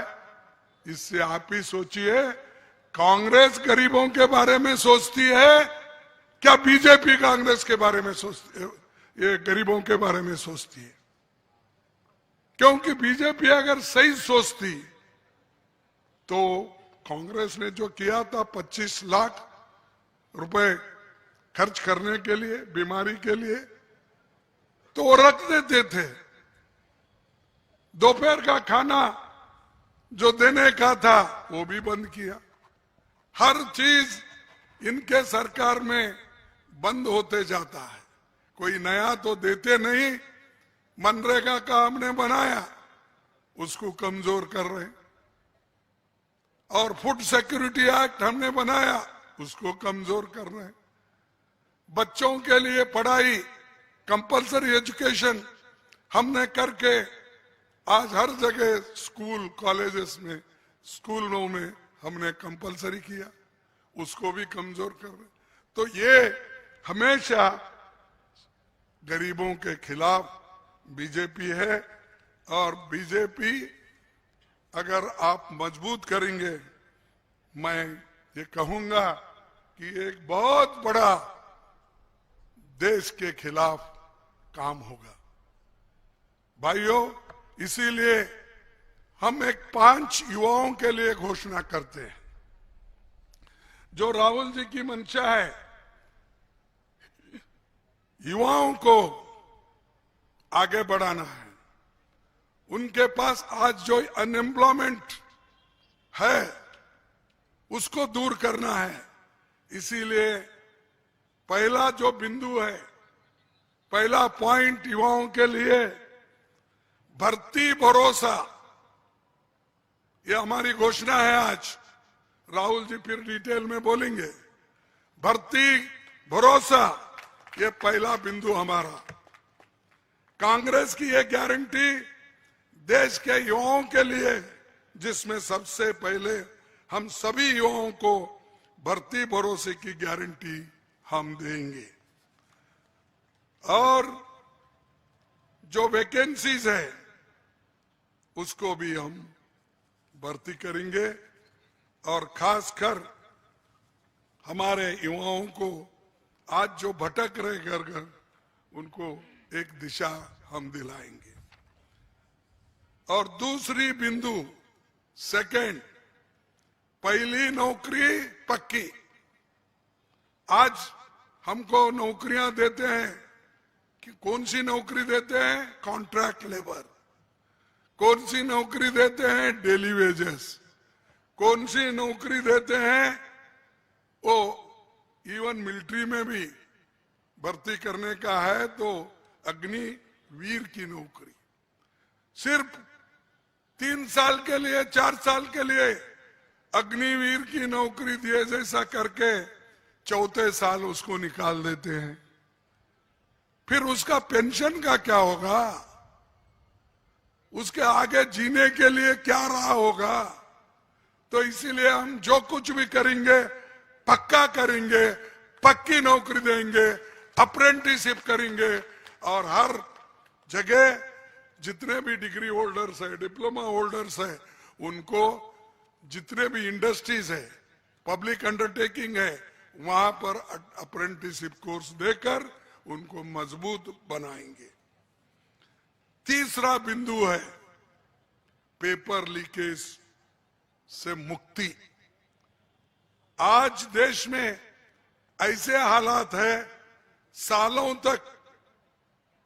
इससे आप ही सोचिए, कांग्रेस गरीबों के बारे में सोचती है क्या बीजेपी कांग्रेस के बारे में सोचती है? ये गरीबों के बारे में सोचती है। क्योंकि बीजेपी अगर सही सोचती तो कांग्रेस ने जो किया था 25 लाख रुपए खर्च करने के लिए, बीमारी के लिए, तो वो रख देते थे। दोपहर का खाना जो देने का था वो भी बंद किया। हर चीज इनके सरकार में बंद होते जाता है, कोई नया तो देते नहीं। मनरेगा का हमने बनाया, उसको कमजोर कर रहे हैं। और फूड सिक्योरिटी एक्ट हमने बनाया, उसको कमजोर कर रहे हैं। बच्चों के लिए पढ़ाई, कंपलसरी एजुकेशन हमने करके आज हर जगह स्कूल, कॉलेजेस में, स्कूलों में हमने कंपलसरी किया, उसको भी कमजोर कर रहे। तो ये हमेशा गरीबों के खिलाफ बीजेपी है। और बीजेपी अगर आप मजबूत करेंगे, मैं ये कहूंगा कि एक बहुत बड़ा देश के खिलाफ काम होगा। भाइयों, इसीलिए हम एक 5 युवाओं के लिए घोषणा करते हैं। जो राहुल जी की मंशा है, युवाओं को आगे बढ़ाना है। उनके पास आज जो अनएम्प्लॉयमेंट है उसको दूर करना है। इसीलिए पहला जो बिंदु है, पहला पॉइंट युवाओं के लिए भर्ती भरोसा, ये हमारी घोषणा है आज। राहुल जी फिर डिटेल में बोलेंगे। भर्ती भरोसा, ये पहला बिंदु हमारा। कांग्रेस की ये गारंटी देश के युवाओं के लिए, जिसमें सबसे पहले हम सभी युवाओं को भर्ती भरोसे की गारंटी हम देंगे। और जो वैकेंसीज है उसको भी हम भर्ती करेंगे। और खासकर हमारे युवाओं को आज जो भटक रहे घर घर, उनको एक दिशा हम दिलाएंगे। और दूसरी बिंदु, सेकंड, पहली नौकरी पक्की। आज हमको नौकरियां देते हैं कौन सी नौकरी देते हैं? Contract labour. कौन सी नौकरी देते हैं? Daily wages. कौन सी नौकरी देते हैं? वो इवन मिलिट्री में भी भर्ती करने का है तो अग्निवीर की नौकरी। सिर्फ 3 साल के लिए, 4 साल के लिए अग्निवीर की नौकरी दिए जैसा करके चौथे साल उसको निकाल देते हैं। फिर उसका पेंशन का क्या होगा? उसके आगे जीने के लिए क्या रहा होगा? तो इसीलिए हम जो कुछ भी करेंगे पक्का करेंगे, पक्की नौकरी देंगे, अप्रेंटिसशिप करेंगे और हर जगह जितने भी डिग्री होल्डर्स है, डिप्लोमा होल्डर्स है, उनको जितने भी इंडस्ट्रीज है, पब्लिक अंडरटेकिंग है, वहां पर अप्रेंटिसशिप कोर्स देकर उनको मजबूत बनाएंगे। तीसरा बिंदु है पेपर लीकेज से मुक्ति। आज देश में ऐसे हालात है, सालों तक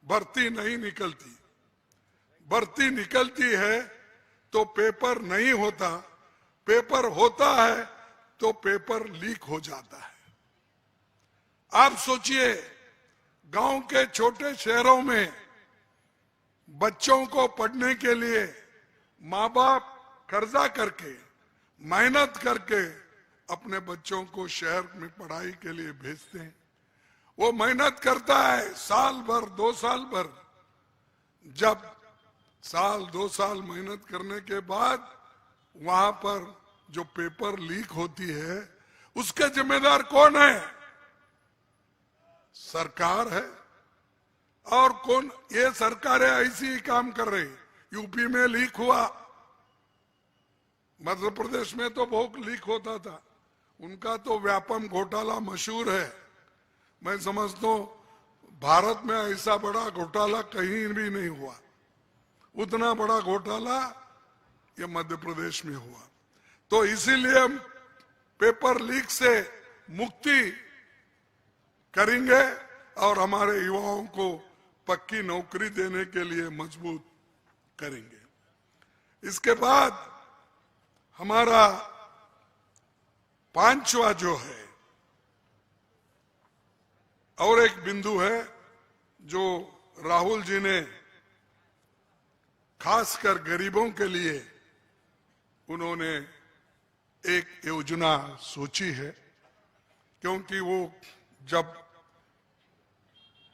भर्ती नहीं निकलती। भर्ती निकलती है तो पेपर नहीं होता, पेपर होता है तो पेपर लीक हो जाता है। आप सोचिए, गांव के छोटे शहरों में बच्चों को पढ़ने के लिए माँ बाप कर्जा करके, मेहनत करके अपने बच्चों को शहर में पढ़ाई के लिए भेजते हैं। वो मेहनत करता है साल भर, 2 साल भर। जब साल 2 साल मेहनत करने के बाद वहां पर जो पेपर लीक होती है, उसके जिम्मेदार कौन है? सरकार है। और कौन? ये सरकारें ऐसी ही काम कर रही। यूपी में लीक हुआ, मध्य प्रदेश में तो बहुत लीक होता था। उनका तो व्यापम घोटाला मशहूर है। मैं समझता हूं भारत में ऐसा बड़ा घोटाला कहीं भी नहीं हुआ। उतना बड़ा घोटाला ये मध्य प्रदेश में हुआ। तो इसीलिए हम पेपर लीक से मुक्ति करेंगे और हमारे युवाओं को पक्की नौकरी देने के लिए मजबूत करेंगे। इसके बाद हमारा 5वां जो है और एक बिंदु है जो राहुल जी ने खासकर गरीबों के लिए उन्होंने एक योजना सोची है। क्योंकि वो जब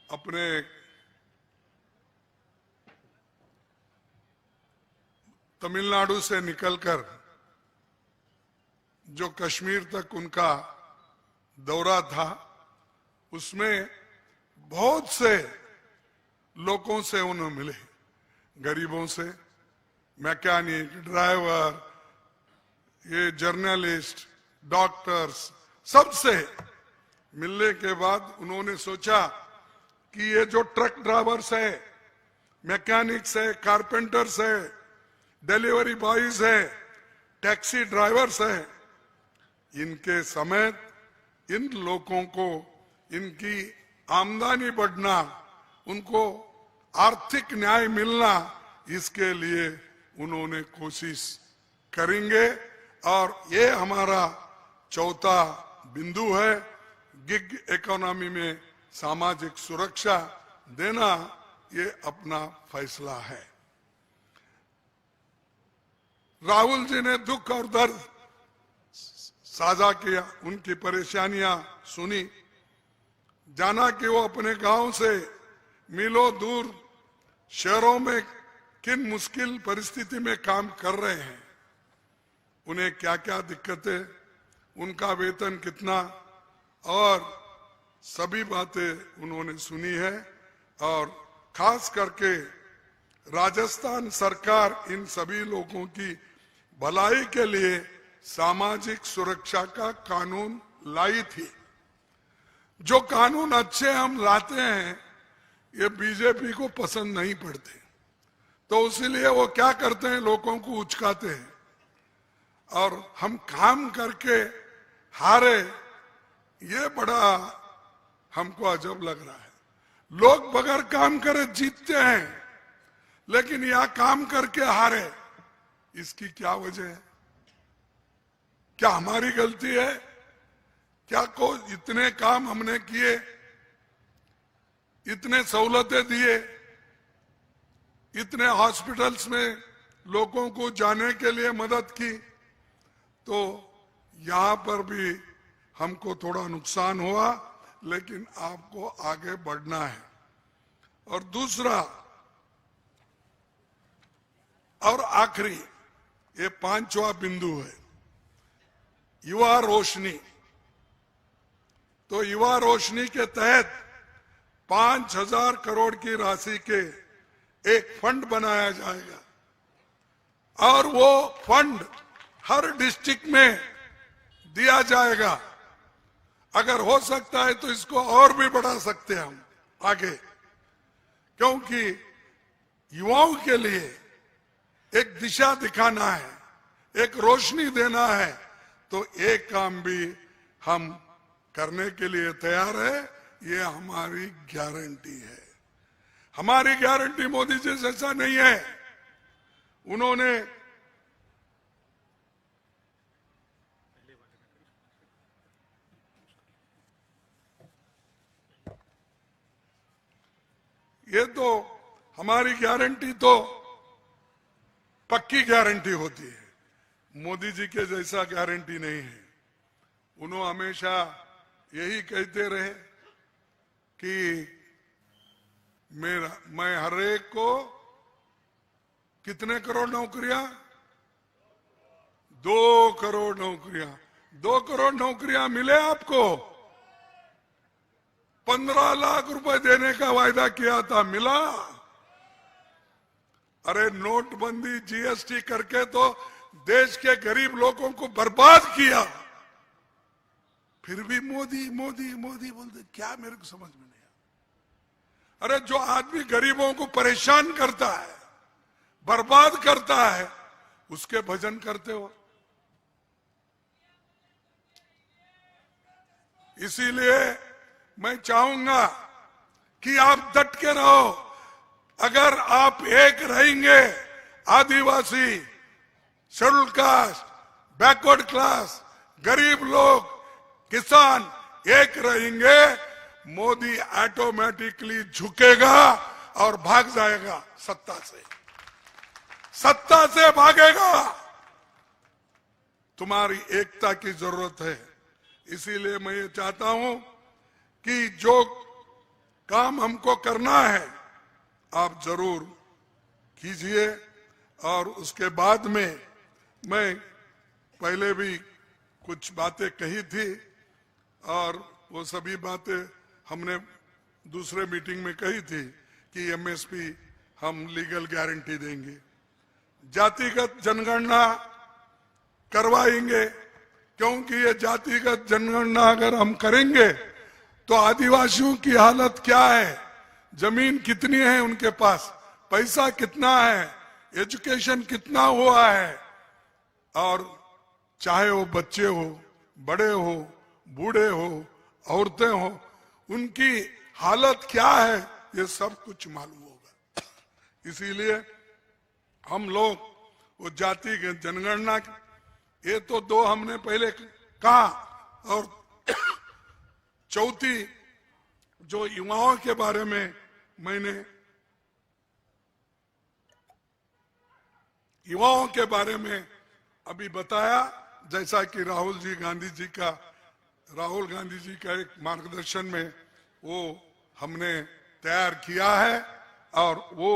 अपने तमिलनाडु से निकलकर जो कश्मीर तक उनका दौरा था, उसमें बहुत से लोगों से उन्हें मिले, गरीबों से, मैकेनिक, ड्राइवर, ये जर्नलिस्ट, डॉक्टर्स, सबसे मिलने के बाद उन्होंने सोचा कि ये जो ट्रक ड्राइवर्स है, मैकेनिक्स है, कारपेंटर्स है, डिलीवरी बॉयज है, टैक्सी ड्राइवर्स है, इनके समेत इन लोगों को इनकी आमदनी बढ़ना, उनको आर्थिक न्याय मिलना, इसके लिए उन्होंने कोशिश करेंगे। और ये हमारा 4था बिंदु है। गिग इकोनॉमी में सामाजिक सुरक्षा देना, ये अपना फैसला है। राहुल जी ने दुख और दर्द साझा किया, उनकी परेशानियां सुनी, जाना कि वो अपने गांव से मीलों दूर शहरों में किन मुश्किल परिस्थिति में काम कर रहे हैं, उन्हें क्या क्या दिक्कतें, उनका वेतन कितना, और सभी बातें उन्होंने सुनी है। और खास करके राजस्थान सरकार इन सभी लोगों की भलाई के लिए सामाजिक सुरक्षा का कानून लाई थी। जो कानून अच्छे हम लाते हैं, ये बीजेपी को पसंद नहीं पड़ते, तो इसीलिए वो क्या करते हैं, लोगों को उचकाते हैं। और हम काम करके हारे, ये बड़ा हमको अजब लग रहा है। लोग बगैर काम करे जीतते हैं, लेकिन यह काम करके हारे, इसकी क्या वजह है? क्या हमारी गलती है? क्या को इतने काम हमने किए, इतने सहूलतें दिए, इतने हॉस्पिटल्स में लोगों को जाने के लिए मदद की, तो यहां पर भी हमको थोड़ा नुकसान हुआ, लेकिन आपको आगे बढ़ना है। और दूसरा और आखिरी, ये पांचवा बिंदु है, युवा रोशनी। तो युवा रोशनी के तहत 5,000 करोड़ की राशि के एक फंड बनाया जाएगा, और वो फंड हर डिस्ट्रिक्ट में दिया जाएगा। अगर हो सकता है तो इसको और भी बढ़ा सकते हैं हम आगे, क्योंकि युवाओं के लिए एक दिशा दिखाना है, एक रोशनी देना है, तो एक काम भी हम करने के लिए तैयार है। ये हमारी गारंटी है। हमारी गारंटी मोदी जी जैसा नहीं है। उन्होंने ये तो हमारी गारंटी तो पक्की गारंटी होती है, मोदी जी के जैसा गारंटी नहीं है। उन्होंने हमेशा यही कहते रहे कि मैं हर एक को कितने करोड़ नौकरियां, 2 करोड़ नौकरियां, 2 करोड़ नौकरियां मिले आपको। 15 लाख रुपए देने का वायदा किया था, मिला? अरे नोटबंदी, जीएसटी करके तो देश के गरीब लोगों को बर्बाद किया, फिर भी मोदी मोदी मोदी बोलते, क्या मेरे को समझ में नहीं आया। अरे जो आदमी गरीबों को परेशान करता है, बर्बाद करता है, उसके भजन करते हो। इसीलिए मैं चाहूंगा कि आप डट के रहो। अगर आप एक रहेंगे, आदिवासी, शेड्यूल कास्ट, बैकवर्ड क्लास, गरीब लोग, किसान एक रहेंगे, मोदी ऑटोमेटिकली झुकेगा और भाग जाएगा सत्ता से, सत्ता से भागेगा। तुम्हारी एकता की जरूरत है। इसीलिए मैं ये चाहता हूं कि जो काम हमको करना है आप जरूर कीजिए। और उसके बाद में मैं पहले भी कुछ बातें कही थी, और वो सभी बातें हमने दूसरे मीटिंग में कही थी कि एमएसपी हम लीगल गारंटी देंगे, जातिगत जनगणना करवाएंगे, क्योंकि ये जातिगत जनगणना अगर हम करेंगे तो आदिवासियों की हालत क्या है, जमीन कितनी है उनके पास, पैसा कितना है, एजुकेशन कितना हुआ है, और चाहे वो बच्चे हो, बड़े हो, बूढ़े हो, औरतें हो, उनकी हालत क्या है, ये सब कुछ मालूम होगा। इसीलिए हम लोग वो जाति के जनगणना, ये तो 2 हमने पहले कहा, और चौथी जो युवाओं के बारे में मैंने युवाओं के बारे में अभी बताया, जैसा कि राहुल गांधी जी का एक मार्गदर्शन में वो हमने तैयार किया है, और वो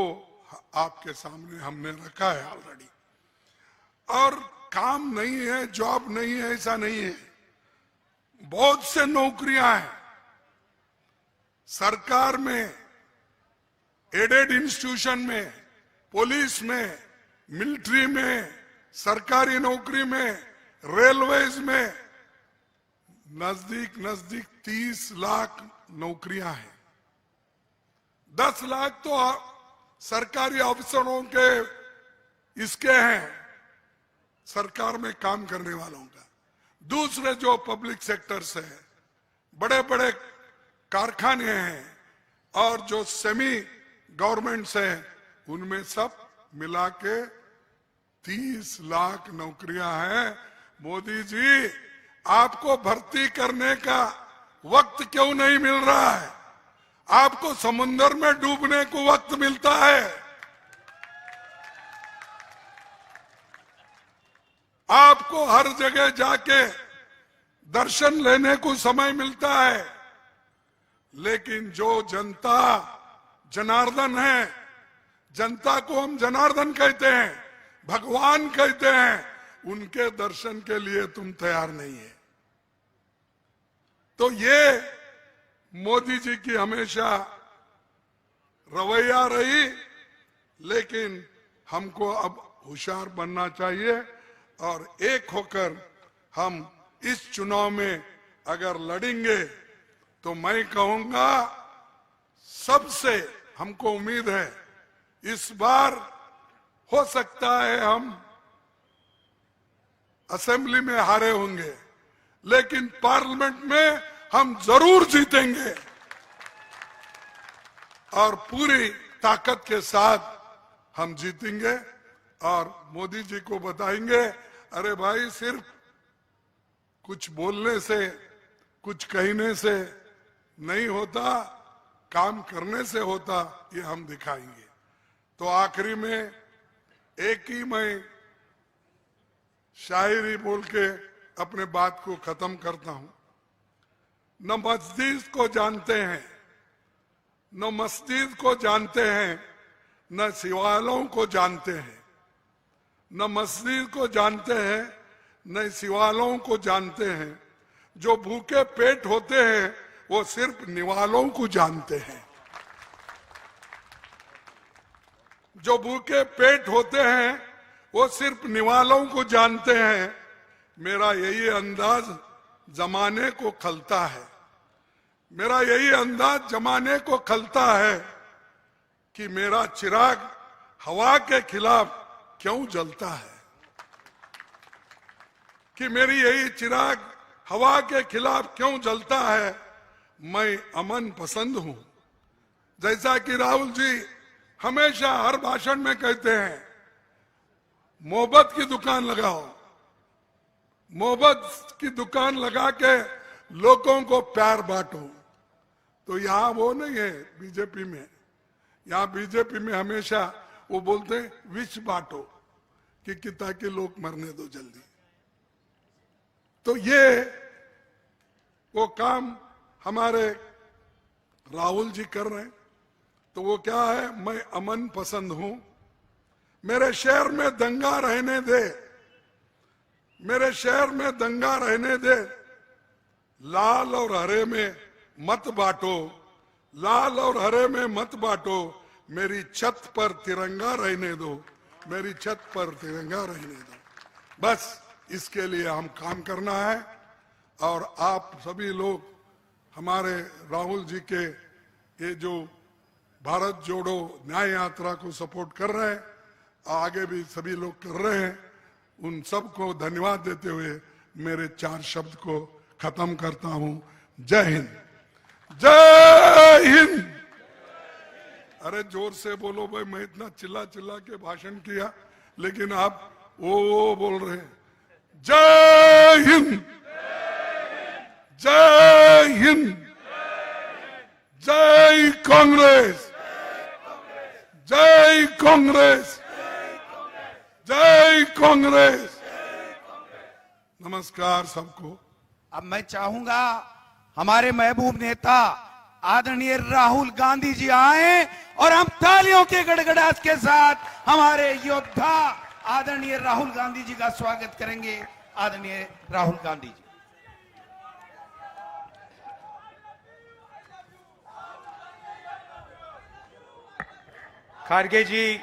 आपके सामने हमने रखा है ऑलरेडी। और काम नहीं है, जॉब नहीं है, ऐसा नहीं है, बहुत से नौकरियां हैं सरकार में, एडेड इंस्टीट्यूशन में, पुलिस में, मिलिट्री में, सरकारी नौकरी में, रेलवेज में, नजदीक 30 लाख नौकरियां हैं। 10 लाख तो सरकारी अफसरों के इसके हैं, सरकार में काम करने वालों का। दूसरे जो पब्लिक सेक्टर से है, बड़े बड़े कारखाने हैं और जो सेमी गवर्नमेंट्स हैं उनमें सब मिला के 30 लाख नौकरियां हैं। मोदी जी, आपको भर्ती करने का वक्त क्यों नहीं मिल रहा है? आपको समुद्र में डूबने को वक्त मिलता है, आपको हर जगह जाके दर्शन लेने को समय मिलता है, लेकिन जो जनता जनार्दन है, जनता को हम जनार्दन कहते हैं, भगवान कहते हैं, उनके दर्शन के लिए तुम तैयार नहीं है। तो ये मोदी जी की हमेशा रवैया रही, लेकिन हमको अब होशियार बनना चाहिए और एक होकर हम इस चुनाव में अगर लड़ेंगे तो मैं कहूंगा सबसे हमको उम्मीद है इस बार हो सकता है हम असेंबली में हारे होंगे, लेकिन पार्लियामेंट में हम जरूर जीतेंगे और पूरी ताकत के साथ हम जीतेंगे। और मोदी जी को बताएंगे, अरे भाई सिर्फ कुछ बोलने से, कुछ कहने से नहीं होता, काम करने से होता, ये हम दिखाएंगे। तो आखिरी में एक ही मैं शायरी बोल के अपने बात को खत्म करता हूं। न मस्जिद को जानते हैं, न मस्जिद को जानते हैं, न सिवालों को जानते हैं, न मस्जिद को जानते हैं, न सिवालों को जानते हैं। जो भूखे पेट होते हैं वो सिर्फ निवालों को जानते हैं। जो भूखे पेट होते हैं वो सिर्फ निवालों को जानते हैं। मेरा यही अंदाज जमाने को खलता है, मेरा यही अंदाज जमाने को खलता है कि मेरा चिराग हवा के खिलाफ क्यों जलता है, कि मेरी यही चिराग हवा के खिलाफ क्यों जलता है। मैं अमन पसंद हूं, जैसा कि राहुल जी हमेशा हर भाषण में कहते हैं, मोहब्बत की दुकान लगाओ, मोहब्बत की दुकान लगा के लोगों को प्यार बांटो। तो यहां वो नहीं है बीजेपी में, यहां बीजेपी में हमेशा वो बोलते हैं विष बांटो कि ताकि लोग मरने दो जल्दी। तो ये वो काम हमारे राहुल जी कर रहे हैं। तो वो क्या है, मैं अमन पसंद हूं, मेरे शहर में दंगा रहने दे, मेरे शहर में दंगा रहने दे, लाल और हरे में मत बांटो, लाल और हरे में मत बांटो, मेरी छत पर तिरंगा रहने दो, मेरी छत पर तिरंगा रहने दो। बस इसके लिए हम काम करना है। और आप सभी लोग हमारे राहुल जी के ये जो भारत जोड़ो न्याय यात्रा को सपोर्ट कर रहे हैं, आगे भी सभी लोग कर रहे हैं, उन सबको धन्यवाद देते हुए मेरे 4 शब्द को खत्म करता हूं। जय हिंद, जय हिंद। अरे जोर से बोलो भाई, मैं इतना चिल्ला चिल्ला के भाषण किया, लेकिन आप वो बोल रहे हैं। जय हिंद, जय हिंद, जय कांग्रेस, जय कांग्रेस, जय कांग्रेस। नमस्कार सबको। अब मैं चाहूंगा हमारे महबूब नेता आदरणीय राहुल गांधी जी आए और हम तालियों के गड़गड़ाहट के साथ हमारे योद्धा आदरणीय राहुल गांधी जी का स्वागत करेंगे। आदरणीय राहुल गांधी जी। खारगे जी,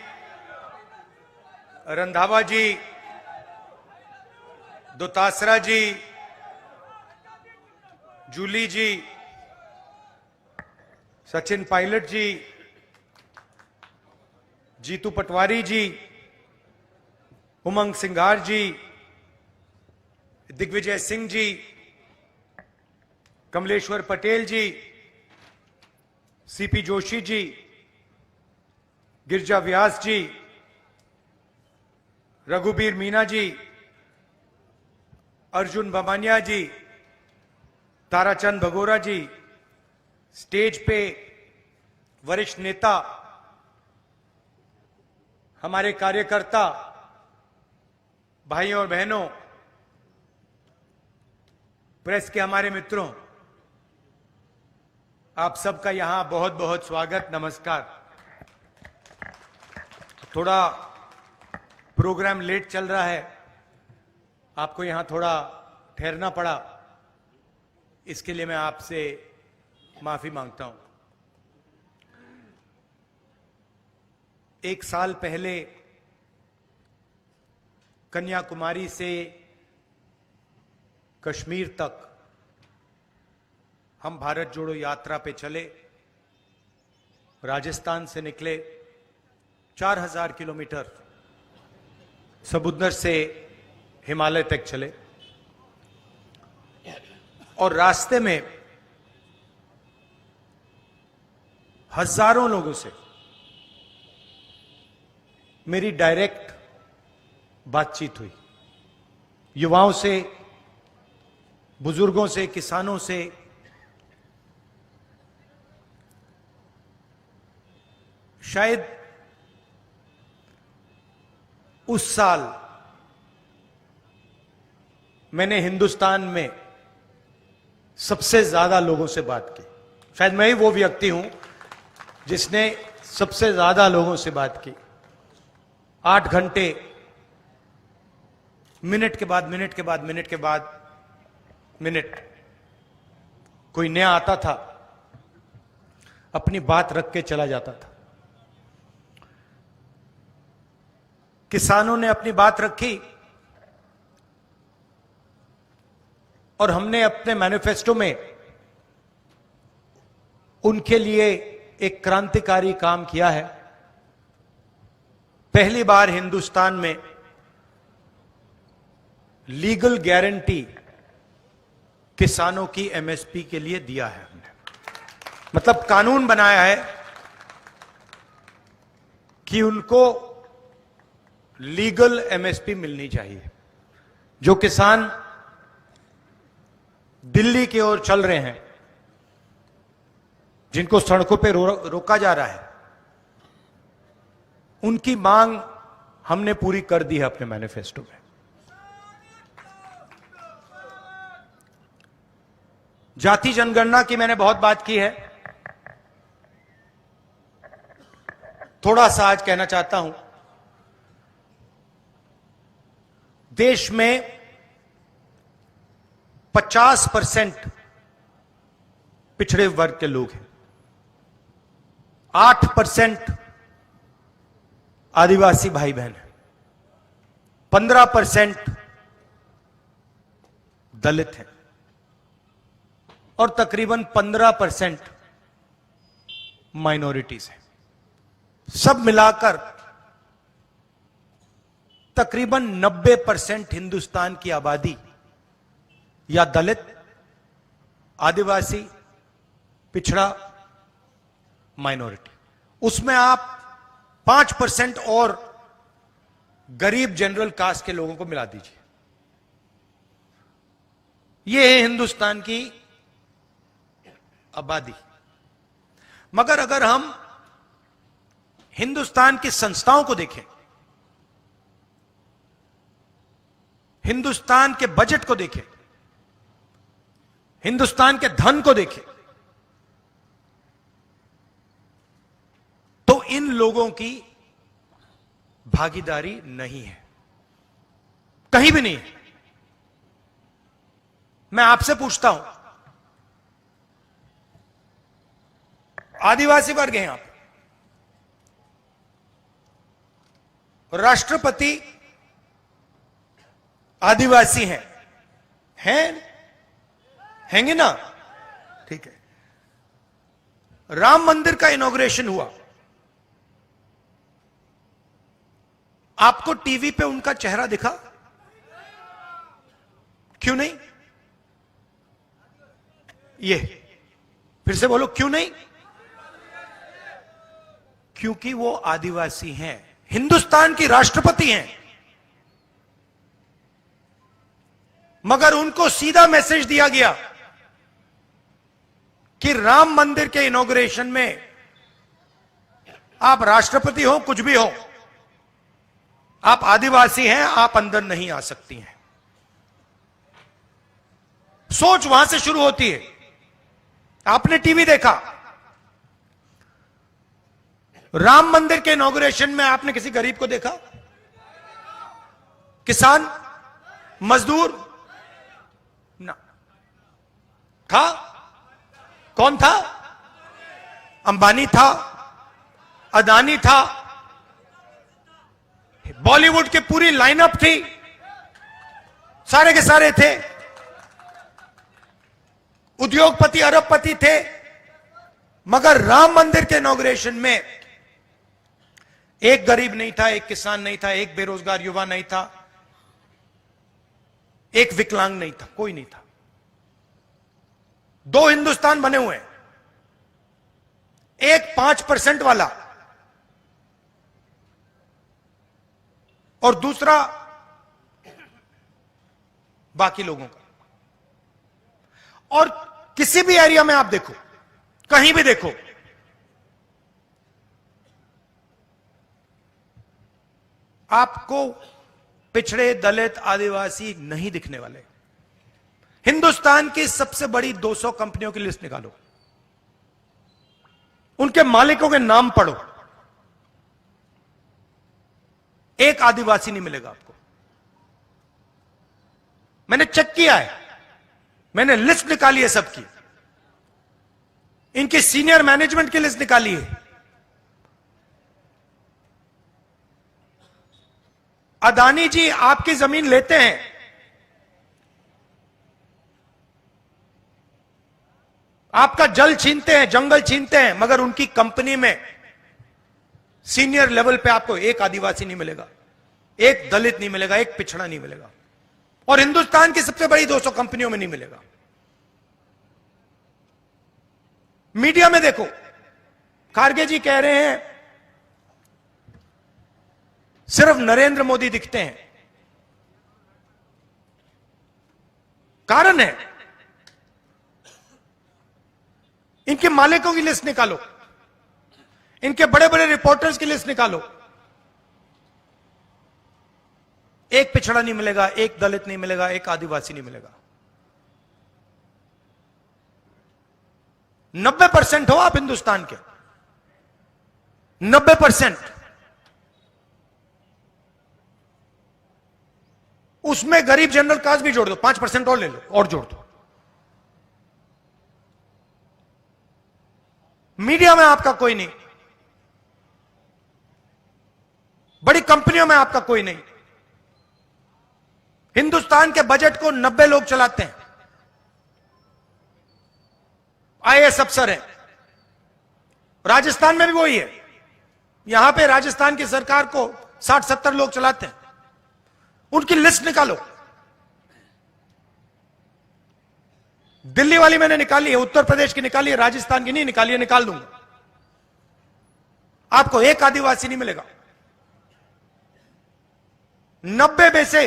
रंधावा जी, दोतासरा जी, जूली जी, सचिन पायलट जी, जीतू पटवारी जी, उमंग सिंघार जी, दिग्विजय सिंह जी, कमलेश्वर पटेल जी, सीपी जोशी जी, गिरिजा व्यास जी, रघुबीर मीना जी, अर्जुन बमानिया जी, ताराचंद भगोरा जी, स्टेज पे वरिष्ठ नेता, हमारे कार्यकर्ता, भाइयों और बहनों, प्रेस के हमारे मित्रों, आप सबका यहां बहुत बहुत स्वागत, नमस्कार। थोड़ा प्रोग्राम लेट चल रहा है, आपको यहां थोड़ा ठहरना पड़ा, इसके लिए मैं आपसे माफी मांगता हूं। एक साल पहले कन्याकुमारी से कश्मीर तक हम भारत जोड़ो यात्रा पे चले। राजस्थान से निकले, 4000 किलोमीटर समुद्र से हिमालय तक चले और रास्ते में हजारों लोगों से मेरी डायरेक्ट बातचीत हुई। युवाओं से, बुजुर्गों से, किसानों से, शायद उस साल मैंने हिंदुस्तान में सबसे ज्यादा लोगों से बात की। शायद मैं ही वो व्यक्ति हूं जिसने सबसे ज्यादा लोगों से बात की। 8 घंटे, मिनट के बाद मिनट के बाद मिनट के बाद मिनट, कोई नया आता था, अपनी बात रख के चला जाता था। किसानों ने अपनी बात रखी और हमने अपने मैनिफेस्टो में उनके लिए एक क्रांतिकारी काम किया है। पहली बार हिंदुस्तान में लीगल गारंटी किसानों की एमएसपी के लिए दिया है हमने। मतलब कानून बनाया है कि उनको लीगल एमएसपी मिलनी चाहिए। जो किसान दिल्ली की ओर चल रहे हैं, जिनको सड़कों पे रोका जा रहा है, उनकी मांग हमने पूरी कर दी है अपने मैनिफेस्टो में। जाति जनगणना की मैंने बहुत बात की है। थोड़ा सा आज कहना चाहता हूं। देश में 50% पिछड़े वर्ग के लोग हैं, 8% आदिवासी भाई बहन हैं, 15% दलित हैं और तकरीबन 15% माइनॉरिटीज हैं। सब मिलाकर तकरीबन 90% हिंदुस्तान की आबादी या दलित, आदिवासी, पिछड़ा, माइनॉरिटी। उसमें आप 5% और गरीब जनरल कास्ट के लोगों को मिला दीजिए। यह है हिंदुस्तान की आबादी। मगर अगर हम हिंदुस्तान की संस्थाओं को देखें, हिंदुस्तान के बजट को देखें, हिंदुस्तान के धन को देखें, तो इन लोगों की भागीदारी नहीं है, कहीं भी नहीं है। मैं आपसे पूछता हूं, आदिवासी वर्ग हैं आप, राष्ट्रपति आदिवासी हैं हैंगे ना? ठीक है। राम मंदिर का इनॉग्रेशन हुआ, आपको टीवी पे उनका चेहरा दिखा? क्यों नहीं? ये फिर से बोलो, क्यों नहीं? क्योंकि वो आदिवासी हैं, हिंदुस्तान की राष्ट्रपति हैं, मगर उनको सीधा मैसेज दिया गया कि राम मंदिर के इनॉग्रेशन में आप राष्ट्रपति हो, कुछ भी हो, आप आदिवासी हैं, आप अंदर नहीं आ सकती हैं। सोच वहां से शुरू होती है। आपने टीवी देखा, राम मंदिर के इनॉग्रेशन में आपने किसी गरीब को देखा? किसान, मजदूर ना था? कौन था? अंबानी था, अदानी था, बॉलीवुड की पूरी लाइनअप थी, सारे के सारे थे, उद्योगपति अरबपति थे, मगर राम मंदिर के इनॉग्रेशन में एक गरीब नहीं था, एक किसान नहीं था, एक बेरोजगार युवा नहीं था, एक विकलांग नहीं था, कोई नहीं था। दो हिंदुस्तान बने हुए हैं, एक 5% वाला और दूसरा बाकी लोगों का। और किसी भी एरिया में आप देखो, कहीं भी देखो, आपको पिछड़े, दलित, आदिवासी नहीं दिखने वाले। हिंदुस्तान की सबसे बड़ी 200 कंपनियों की लिस्ट निकालो, उनके मालिकों के नाम पढ़ो, एक आदिवासी नहीं मिलेगा आपको। मैंने चेक किया है, मैंने लिस्ट निकाली है सबकी, इनकी सीनियर मैनेजमेंट की लिस्ट निकाली है। अदानी जी आपकी जमीन लेते हैं, आपका जल छीनते हैं, जंगल छीनते हैं, मगर उनकी कंपनी में सीनियर लेवल पे आपको एक आदिवासी नहीं मिलेगा, एक दलित नहीं मिलेगा, एक पिछड़ा नहीं मिलेगा, और हिंदुस्तान की सबसे बड़ी 200 कंपनियों में नहीं मिलेगा। मीडिया में देखो, खारगे जी कह रहे हैं सिर्फ नरेंद्र मोदी दिखते हैं। कारण है, इनके मालिकों की लिस्ट निकालो, इनके बड़े बड़े रिपोर्टर्स की लिस्ट निकालो, एक पिछड़ा नहीं मिलेगा, एक दलित नहीं मिलेगा, एक आदिवासी नहीं मिलेगा। 90% हो आप हिंदुस्तान के, 90%, उसमें गरीब जनरल कास्ट भी जोड़ दो, 5% और ले लो और जोड़ दो। मीडिया में आपका कोई नहीं, बड़ी कंपनियों में आपका कोई नहीं। हिंदुस्तान के बजट को 90 लोग चलाते हैं, आईएएस अफसर हैं। राजस्थान में भी वही है, यहां पे राजस्थान की सरकार को 60-70 लोग चलाते हैं। उनकी लिस्ट निकालो। दिल्ली वाली मैंने निकाली है, उत्तर प्रदेश की निकाली है, राजस्थान की नहीं निकाली है, निकाल दूंगा। आपको एक आदिवासी नहीं मिलेगा। 90 में से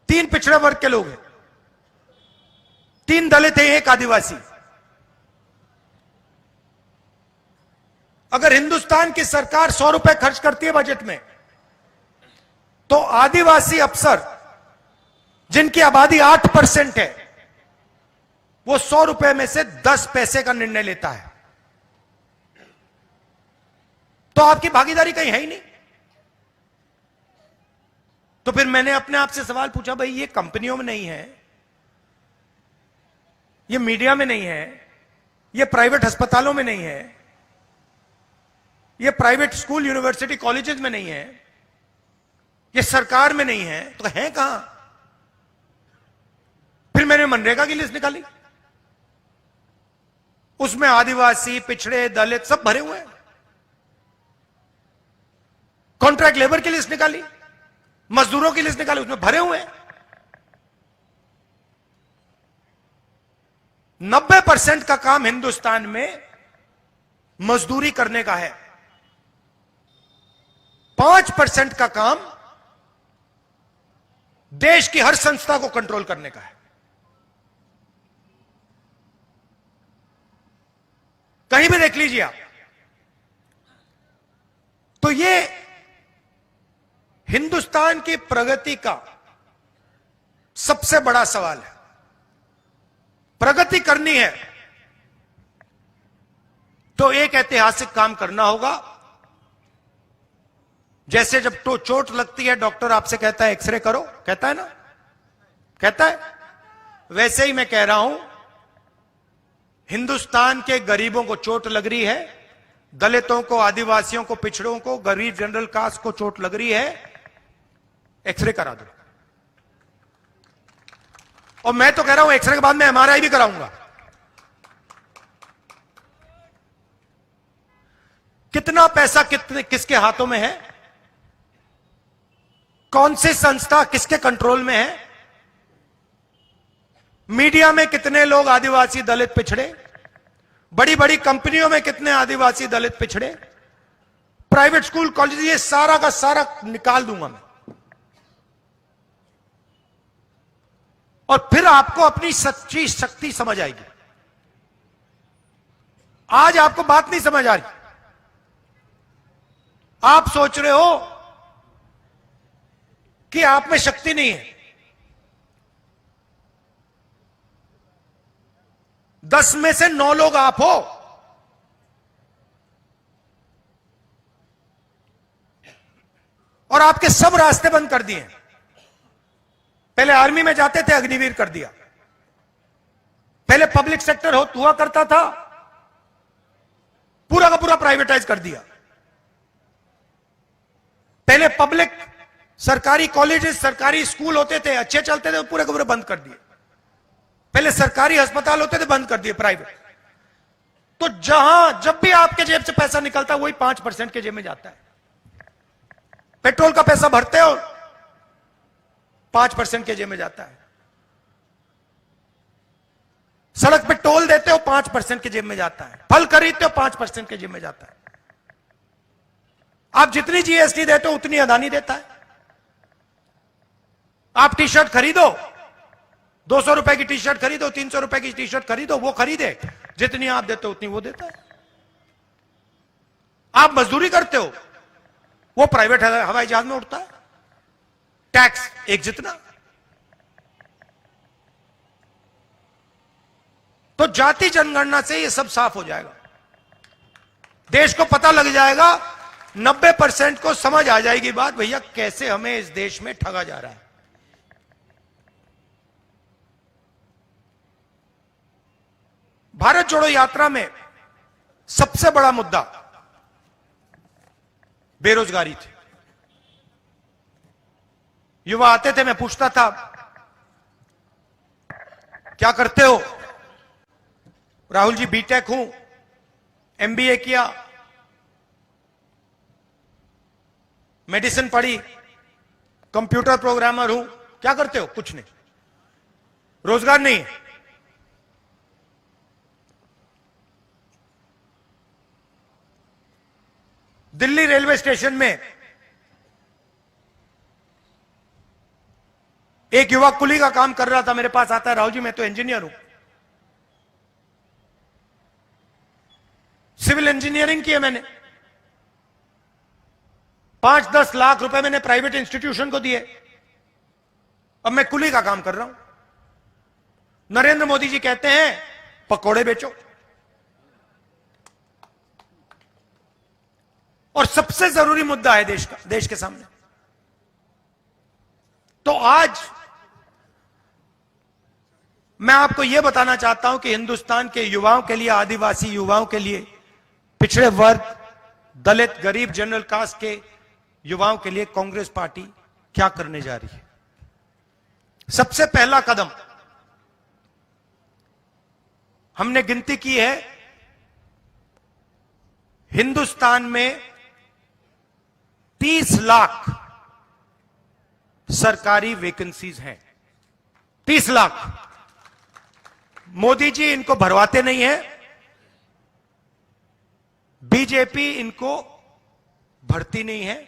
3 पिछड़े वर्ग के लोग हैं, 3 दलित हैं, एक आदिवासी। अगर हिंदुस्तान की सरकार 100 रुपए खर्च करती है बजट में, तो आदिवासी अफसर जिनकी आबादी 8% है, वो 100 रुपए में से 10 पैसे का निर्णय लेता है। तो आपकी भागीदारी कहीं है ही नहीं। तो फिर मैंने अपने आप से सवाल पूछा, भाई ये कंपनियों में नहीं है, ये मीडिया में नहीं है, ये प्राइवेट अस्पतालों में नहीं है, ये प्राइवेट स्कूल, यूनिवर्सिटी, कॉलेजेस में नहीं है, ये सरकार में नहीं है, तो है कहां? फिर मैंने मनरेगा की लिस्ट निकाली, उसमें आदिवासी, पिछड़े, दलित सब भरे हुए हैं। कॉन्ट्रैक्ट लेबर की लिस्ट निकाली, मजदूरों की लिस्ट निकाली, उसमें भरे हुए हैं। 90% का काम हिंदुस्तान में मजदूरी करने का है, 5% का काम देश की हर संस्था को कंट्रोल करने का है। कहीं भी देख लीजिए आप, तो ये हिंदुस्तान की प्रगति का सबसे बड़ा सवाल है। प्रगति करनी है तो एक ऐतिहासिक काम करना होगा। जैसे जब तो चोट लगती है, डॉक्टर आपसे कहता है एक्सरे करो, कहता है ना, कहता है, वैसे ही मैं कह रहा हूं, हिंदुस्तान के गरीबों को चोट लग रही है, दलितों को, आदिवासियों को, पिछड़ों को, गरीब जनरल कास्ट को चोट लग रही है, एक्सरे करा दो। और मैं तो कह रहा हूं एक्सरे के बाद मैं एमआरआई भी कराऊंगा। कितना पैसा किसके हाथों में है, कौन सी संस्था किसके कंट्रोल में है, मीडिया में कितने लोग आदिवासी दलित पिछड़े, बड़ी बड़ी कंपनियों में कितने आदिवासी दलित पिछड़े, प्राइवेट स्कूल कॉलेज, ये सारा का सारा निकाल दूंगा मैं। और फिर आपको अपनी सच्ची शक्ति समझ आएगी। आज आपको बात नहीं समझ आ रही, आप सोच रहे हो कि आप में शक्ति नहीं है। 10 में से 9 लोग आप हो, और आपके सब रास्ते बंद कर दिए। पहले आर्मी में जाते थे, अग्निवीर कर दिया। पहले पब्लिक सेक्टर हुआ करता था, पूरा का पूरा प्राइवेटाइज कर दिया। पहले पब्लिक सरकारी कॉलेजेस, सरकारी स्कूल होते थे, अच्छे चलते थे, पूरे के पूरे बंद कर दिए। पहले सरकारी अस्पताल होते थे, बंद कर दिए प्राइवेट। तो जब भी आपके जेब से पैसा निकलता है, वही 5% के जेब में जाता है। पेट्रोल का पैसा भरते हो, 5% के जेब में जाता है। सड़क पे टोल देते हो, 5% के जेब में जाता है। फल खरीदते हो, 5% के जेब में जाता है। आप जितनी जीएसटी देते हो, उतनी अदानी देता है। आप टी शर्ट खरीदो, 200 रुपए की टी शर्ट खरीदो, 300 रुपए की टी शर्ट खरीदो, वो खरीदे, जितनी आप देते हो उतनी वो देता है। आप मजदूरी करते हो, वो प्राइवेट हवाई जहाज में उड़ता है, टैक्स एक जितना। तो जाति जनगणना से ये सब साफ हो जाएगा। देश को पता लग जाएगा, 90% को समझ आ जाएगी बात, भैया कैसे हमें इस देश में ठगा जा रहा है। भारत जोड़ो यात्रा में सबसे बड़ा मुद्दा बेरोजगारी थी। युवा आते थे, मैं पूछता था क्या करते हो, राहुल जी बीटेक हूं, एमबीए किया, मेडिसिन पढ़ी, कंप्यूटर प्रोग्रामर हूं, क्या करते हो? कुछ नहीं, रोजगार नहीं है। दिल्ली रेलवे स्टेशन में एक युवक कुली का काम कर रहा था, मेरे पास आता है, राहुल जी मैं तो इंजीनियर हूं, सिविल इंजीनियरिंग की है मैंने, 5-10 लाख रुपए मैंने प्राइवेट इंस्टीट्यूशन को दिए, अब मैं कुली का काम कर रहा हूं। नरेंद्र मोदी जी कहते हैं पकोड़े बेचो। और सबसे जरूरी मुद्दा है देश के सामने। तो आज मैं आपको यह बताना चाहता हूं कि हिंदुस्तान के युवाओं के लिए, आदिवासी युवाओं के लिए, पिछड़े वर्ग, दलित, गरीब, जनरल कास्ट के युवाओं के लिए कांग्रेस पार्टी क्या करने जा रही है। सबसे पहला कदम हमने गिनती की है, हिंदुस्तान में 30 लाख सरकारी वैकेंसीज हैं। 30 लाख। मोदी जी इनको भरवाते नहीं है, बीजेपी इनको भरती नहीं है।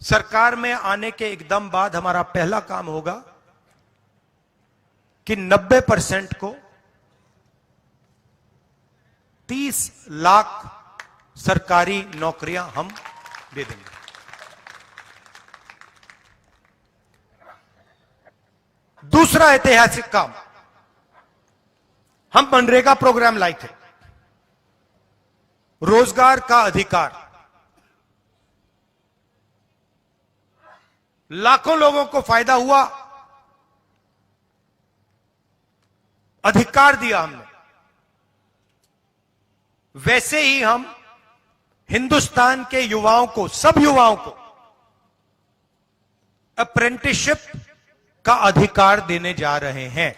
सरकार में आने के एकदम बाद हमारा पहला काम होगा कि 90% को 30 लाख सरकारी नौकरियां हम दे देंगे। दूसरा ऐतिहासिक काम, हम मनरेगा प्रोग्राम लाए थे, रोजगार का अधिकार। लाखों लोगों को फायदा हुआ, अधिकार दिया हमने। वैसे ही हम हिंदुस्तान के युवाओं को, सब युवाओं को अप्रेंटिसशिप का अधिकार देने जा रहे हैं।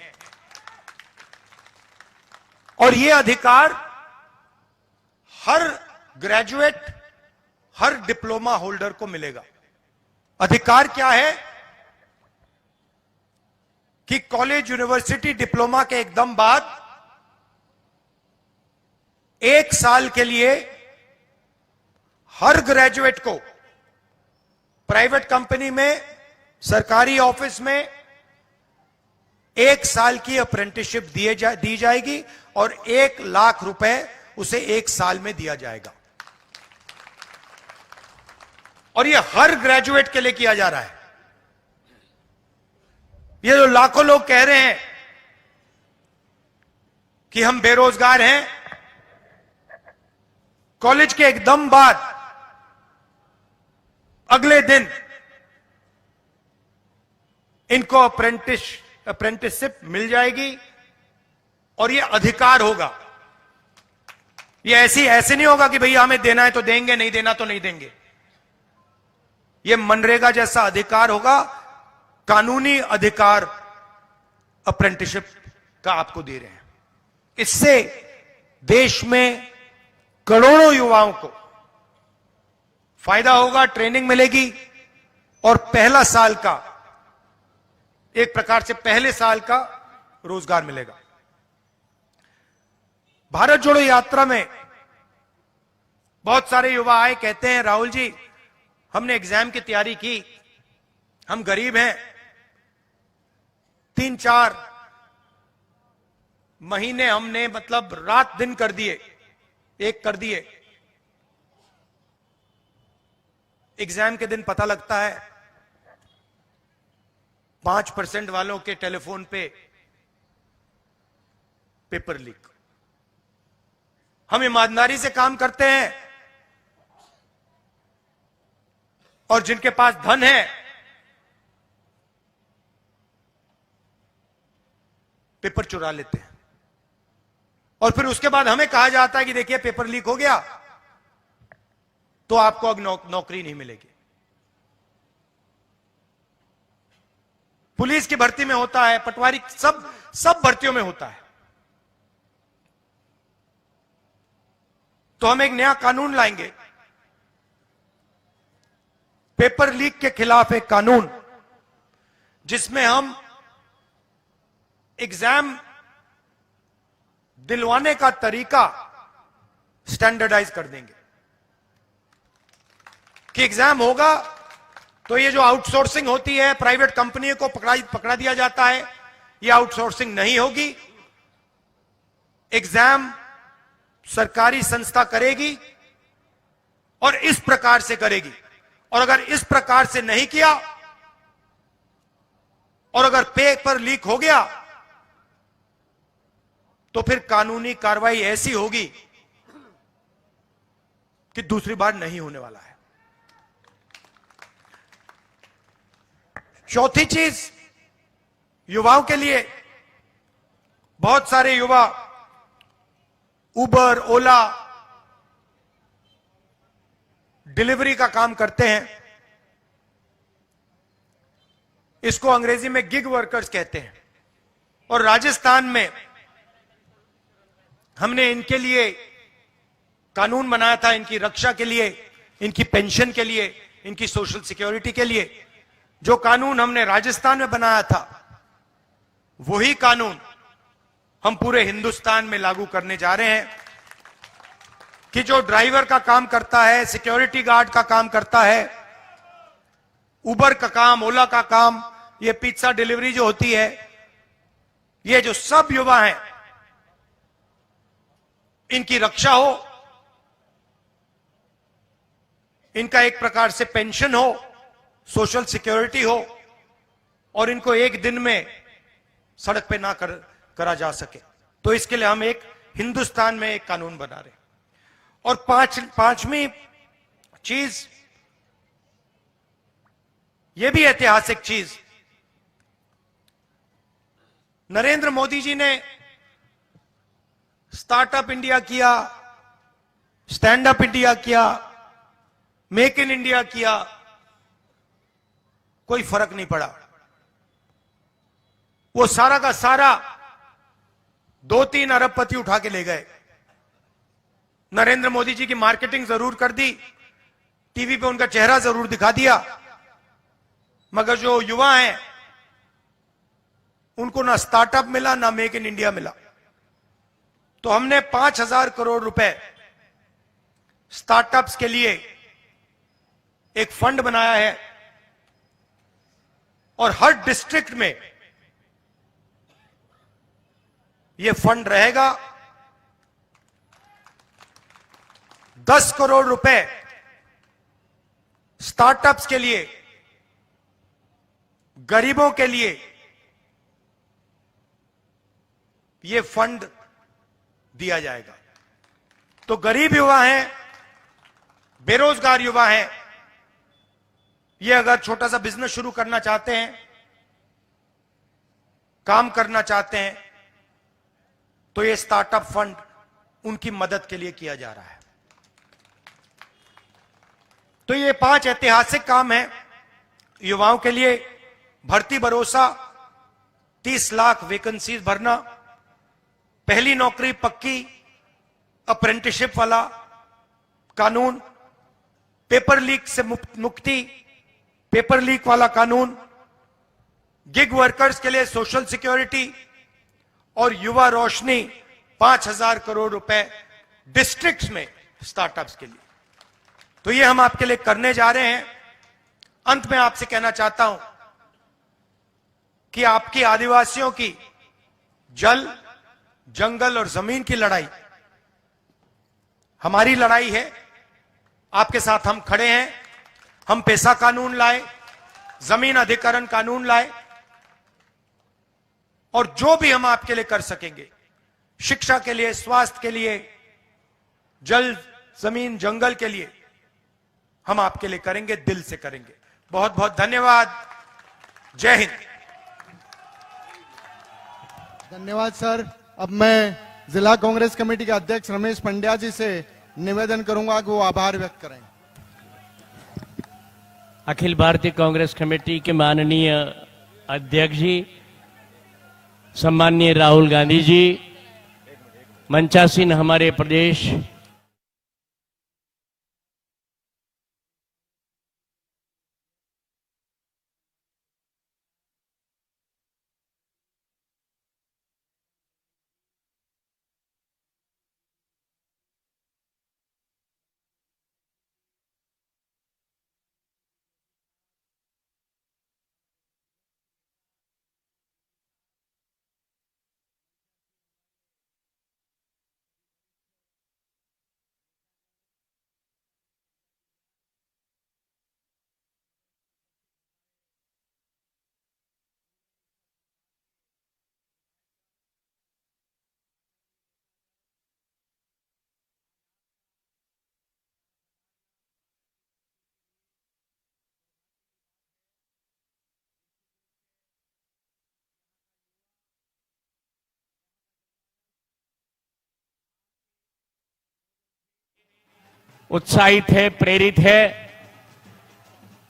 और यह अधिकार हर ग्रेजुएट, हर डिप्लोमा होल्डर को मिलेगा। अधिकार क्या है कि कॉलेज, यूनिवर्सिटी, डिप्लोमा के एकदम बाद 1 साल के लिए हर ग्रेजुएट को प्राइवेट कंपनी में, सरकारी ऑफिस में 1 साल की अप्रेंटिसशिप दी जाएगी और 1 लाख रुपए उसे 1 साल में दिया जाएगा। और यह हर ग्रेजुएट के लिए किया जा रहा है। ये जो लाखों लोग कह रहे हैं कि हम बेरोजगार हैं, कॉलेज के एकदम बाद अगले दिन इनको अप्रेंटिसशिप मिल जाएगी और यह अधिकार होगा। यह ऐसे नहीं होगा कि भैया हमें देना है तो देंगे, नहीं देना तो नहीं देंगे। यह मनरेगा जैसा अधिकार होगा, कानूनी अधिकार अप्रेंटिसशिप का आपको दे रहे हैं। इससे देश में करोड़ों युवाओं को फायदा होगा, ट्रेनिंग मिलेगी और पहला साल का, एक प्रकार से पहले साल का रोजगार मिलेगा। भारत जोड़ो यात्रा में बहुत सारे युवा आए, कहते हैं राहुल जी हमने एग्जाम की तैयारी की, हम गरीब हैं, 3-4 महीने हमने मतलब रात दिन कर दिए, एक कर दिए। एग्जाम के दिन पता लगता है 5% वालों के टेलीफोन पे पेपर लीक। हम ईमानदारी से काम करते हैं और जिनके पास धन है पेपर चुरा लेते हैं और फिर उसके बाद हमें कहा जाता है कि देखिए पेपर लीक हो गया तो आपको अब नौकरी नहीं मिलेगी। पुलिस की भर्ती में होता है, पटवारी, सब भर्तियों में होता है। तो हम एक नया कानून लाएंगे, पेपर लीक के खिलाफ एक कानून, जिसमें हम एग्जाम दिलवाने का तरीका स्टैंडर्डाइज कर देंगे कि एग्जाम होगा तो ये जो आउटसोर्सिंग होती है, प्राइवेट कंपनियों को पकड़ा दिया जाता है, ये आउटसोर्सिंग नहीं होगी। एग्जाम सरकारी संस्था करेगी और इस प्रकार से करेगी। और अगर इस प्रकार से नहीं किया और अगर पेपर लीक हो गया तो फिर कानूनी कार्रवाई ऐसी होगी कि दूसरी बार नहीं होने वाला है। चौथी चीज, युवाओं के लिए बहुत सारे युवा उबर, ओला, डिलीवरी का काम करते हैं। इसको अंग्रेजी में गिग वर्कर्स कहते हैं। और राजस्थान में हमने इनके लिए कानून बनाया था, इनकी रक्षा के लिए, इनकी पेंशन के लिए, इनकी सोशल सिक्योरिटी के लिए। जो कानून हमने राजस्थान में बनाया था वही कानून हम पूरे हिंदुस्तान में लागू करने जा रहे हैं। कि जो ड्राइवर का काम करता है, सिक्योरिटी गार्ड का काम करता है, उबर का काम, ओला का काम, ये पिज्जा डिलीवरी जो होती है, ये जो सब युवा हैं, इनकी रक्षा हो, इनका एक प्रकार से पेंशन हो, सोशल सिक्योरिटी हो, और इनको एक दिन में सड़क पे ना करा जा सके। तो इसके लिए हम एक हिंदुस्तान में एक कानून बना रहे हैं। और पांचवी चीज, यह भी ऐतिहासिक चीज, नरेंद्र मोदी जी ने स्टार्टअप इंडिया किया, स्टैंड अप इंडिया किया, मेक इन इंडिया किया, कोई फर्क नहीं पड़ा। वो सारा का सारा 2-3 अरबपति उठा के ले गए। नरेंद्र मोदी जी की मार्केटिंग जरूर कर दी, टीवी पे उनका चेहरा जरूर दिखा दिया, मगर जो युवा हैं उनको ना स्टार्टअप मिला, ना मेक इन इंडिया मिला। तो हमने 5,000 करोड़ रुपए स्टार्टअप्स के लिए एक फंड बनाया है, और हर डिस्ट्रिक्ट में यह फंड रहेगा। 10 करोड़ रुपए स्टार्टअप्स के लिए, गरीबों के लिए यह फंड दिया जाएगा। तो गरीब युवा हैं, बेरोजगार युवा हैं, ये अगर छोटा सा बिजनेस शुरू करना चाहते हैं, काम करना चाहते हैं, तो ये स्टार्टअप फंड उनकी मदद के लिए किया जा रहा है। तो ये 5 ऐतिहासिक काम हैं युवाओं के लिए। भर्ती भरोसा, 30 लाख वैकेंसीज भरना, पहली नौकरी पक्की, अप्रेंटिसशिप वाला कानून, पेपर लीक से मुक्ति, पेपर लीक वाला कानून, गिग वर्कर्स के लिए सोशल सिक्योरिटी, और युवा रोशनी 5,000 करोड़ रुपए डिस्ट्रिक्ट्स में स्टार्टअप्स के लिए। तो ये हम आपके लिए करने जा रहे हैं। अंत में आपसे कहना चाहता हूं कि आपकी आदिवासियों की जल, जंगल और जमीन की लड़ाई हमारी लड़ाई है। आपके साथ हम खड़े हैं। हम पैसा कानून लाए, जमीन अधिकरण कानून लाए, और जो भी हम आपके लिए कर सकेंगे, शिक्षा के लिए, स्वास्थ्य के लिए, जल, जमीन, जंगल के लिए, हम आपके लिए करेंगे, दिल से करेंगे। बहुत बहुत धन्यवाद। जय हिंद। धन्यवाद सर। अब मैं जिला कांग्रेस कमेटी के अध्यक्ष रमेश पंड्या जी से निवेदन करूंगा कि वो आभार व्यक्त करें। अखिल भारतीय कांग्रेस कमेटी के माननीय अध्यक्ष जी, सम्माननीय राहुल गांधी जी, मंचासीन हमारे प्रदेश उत्साहित है, प्रेरित है,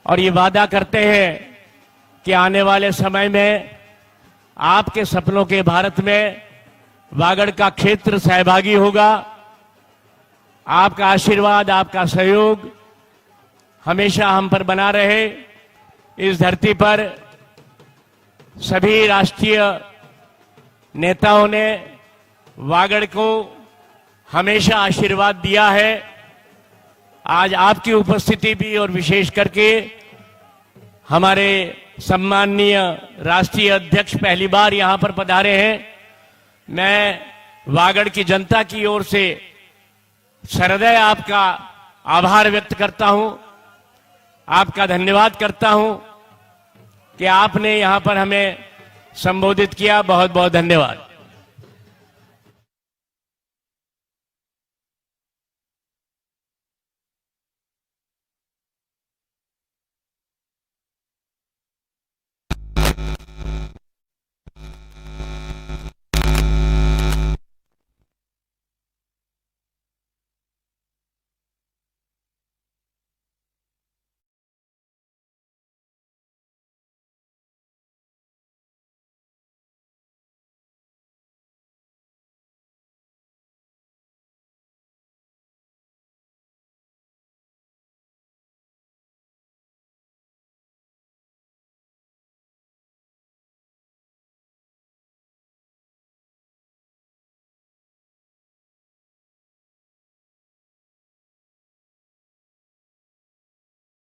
और ये वादा करते हैं कि आने वाले समय में आपके सपनों के भारत में वागड़ का क्षेत्र सहभागी होगा। आपका आशीर्वाद, आपका सहयोग हमेशा हम पर बना रहे। इस धरती पर सभी राष्ट्रीय नेताओं ने वागड़ को हमेशा आशीर्वाद दिया है। आज आपकी उपस्थिति भी और विशेष करके हमारे सम्माननीय राष्ट्रीय अध्यक्ष पहली बार यहां पर पधारे हैं। मैं वागड़ की जनता की ओर से सहृदय आपका आभार व्यक्त करता हूं, आपका धन्यवाद करता हूं कि आपने यहां पर हमें संबोधित किया। बहुत बहुत धन्यवाद।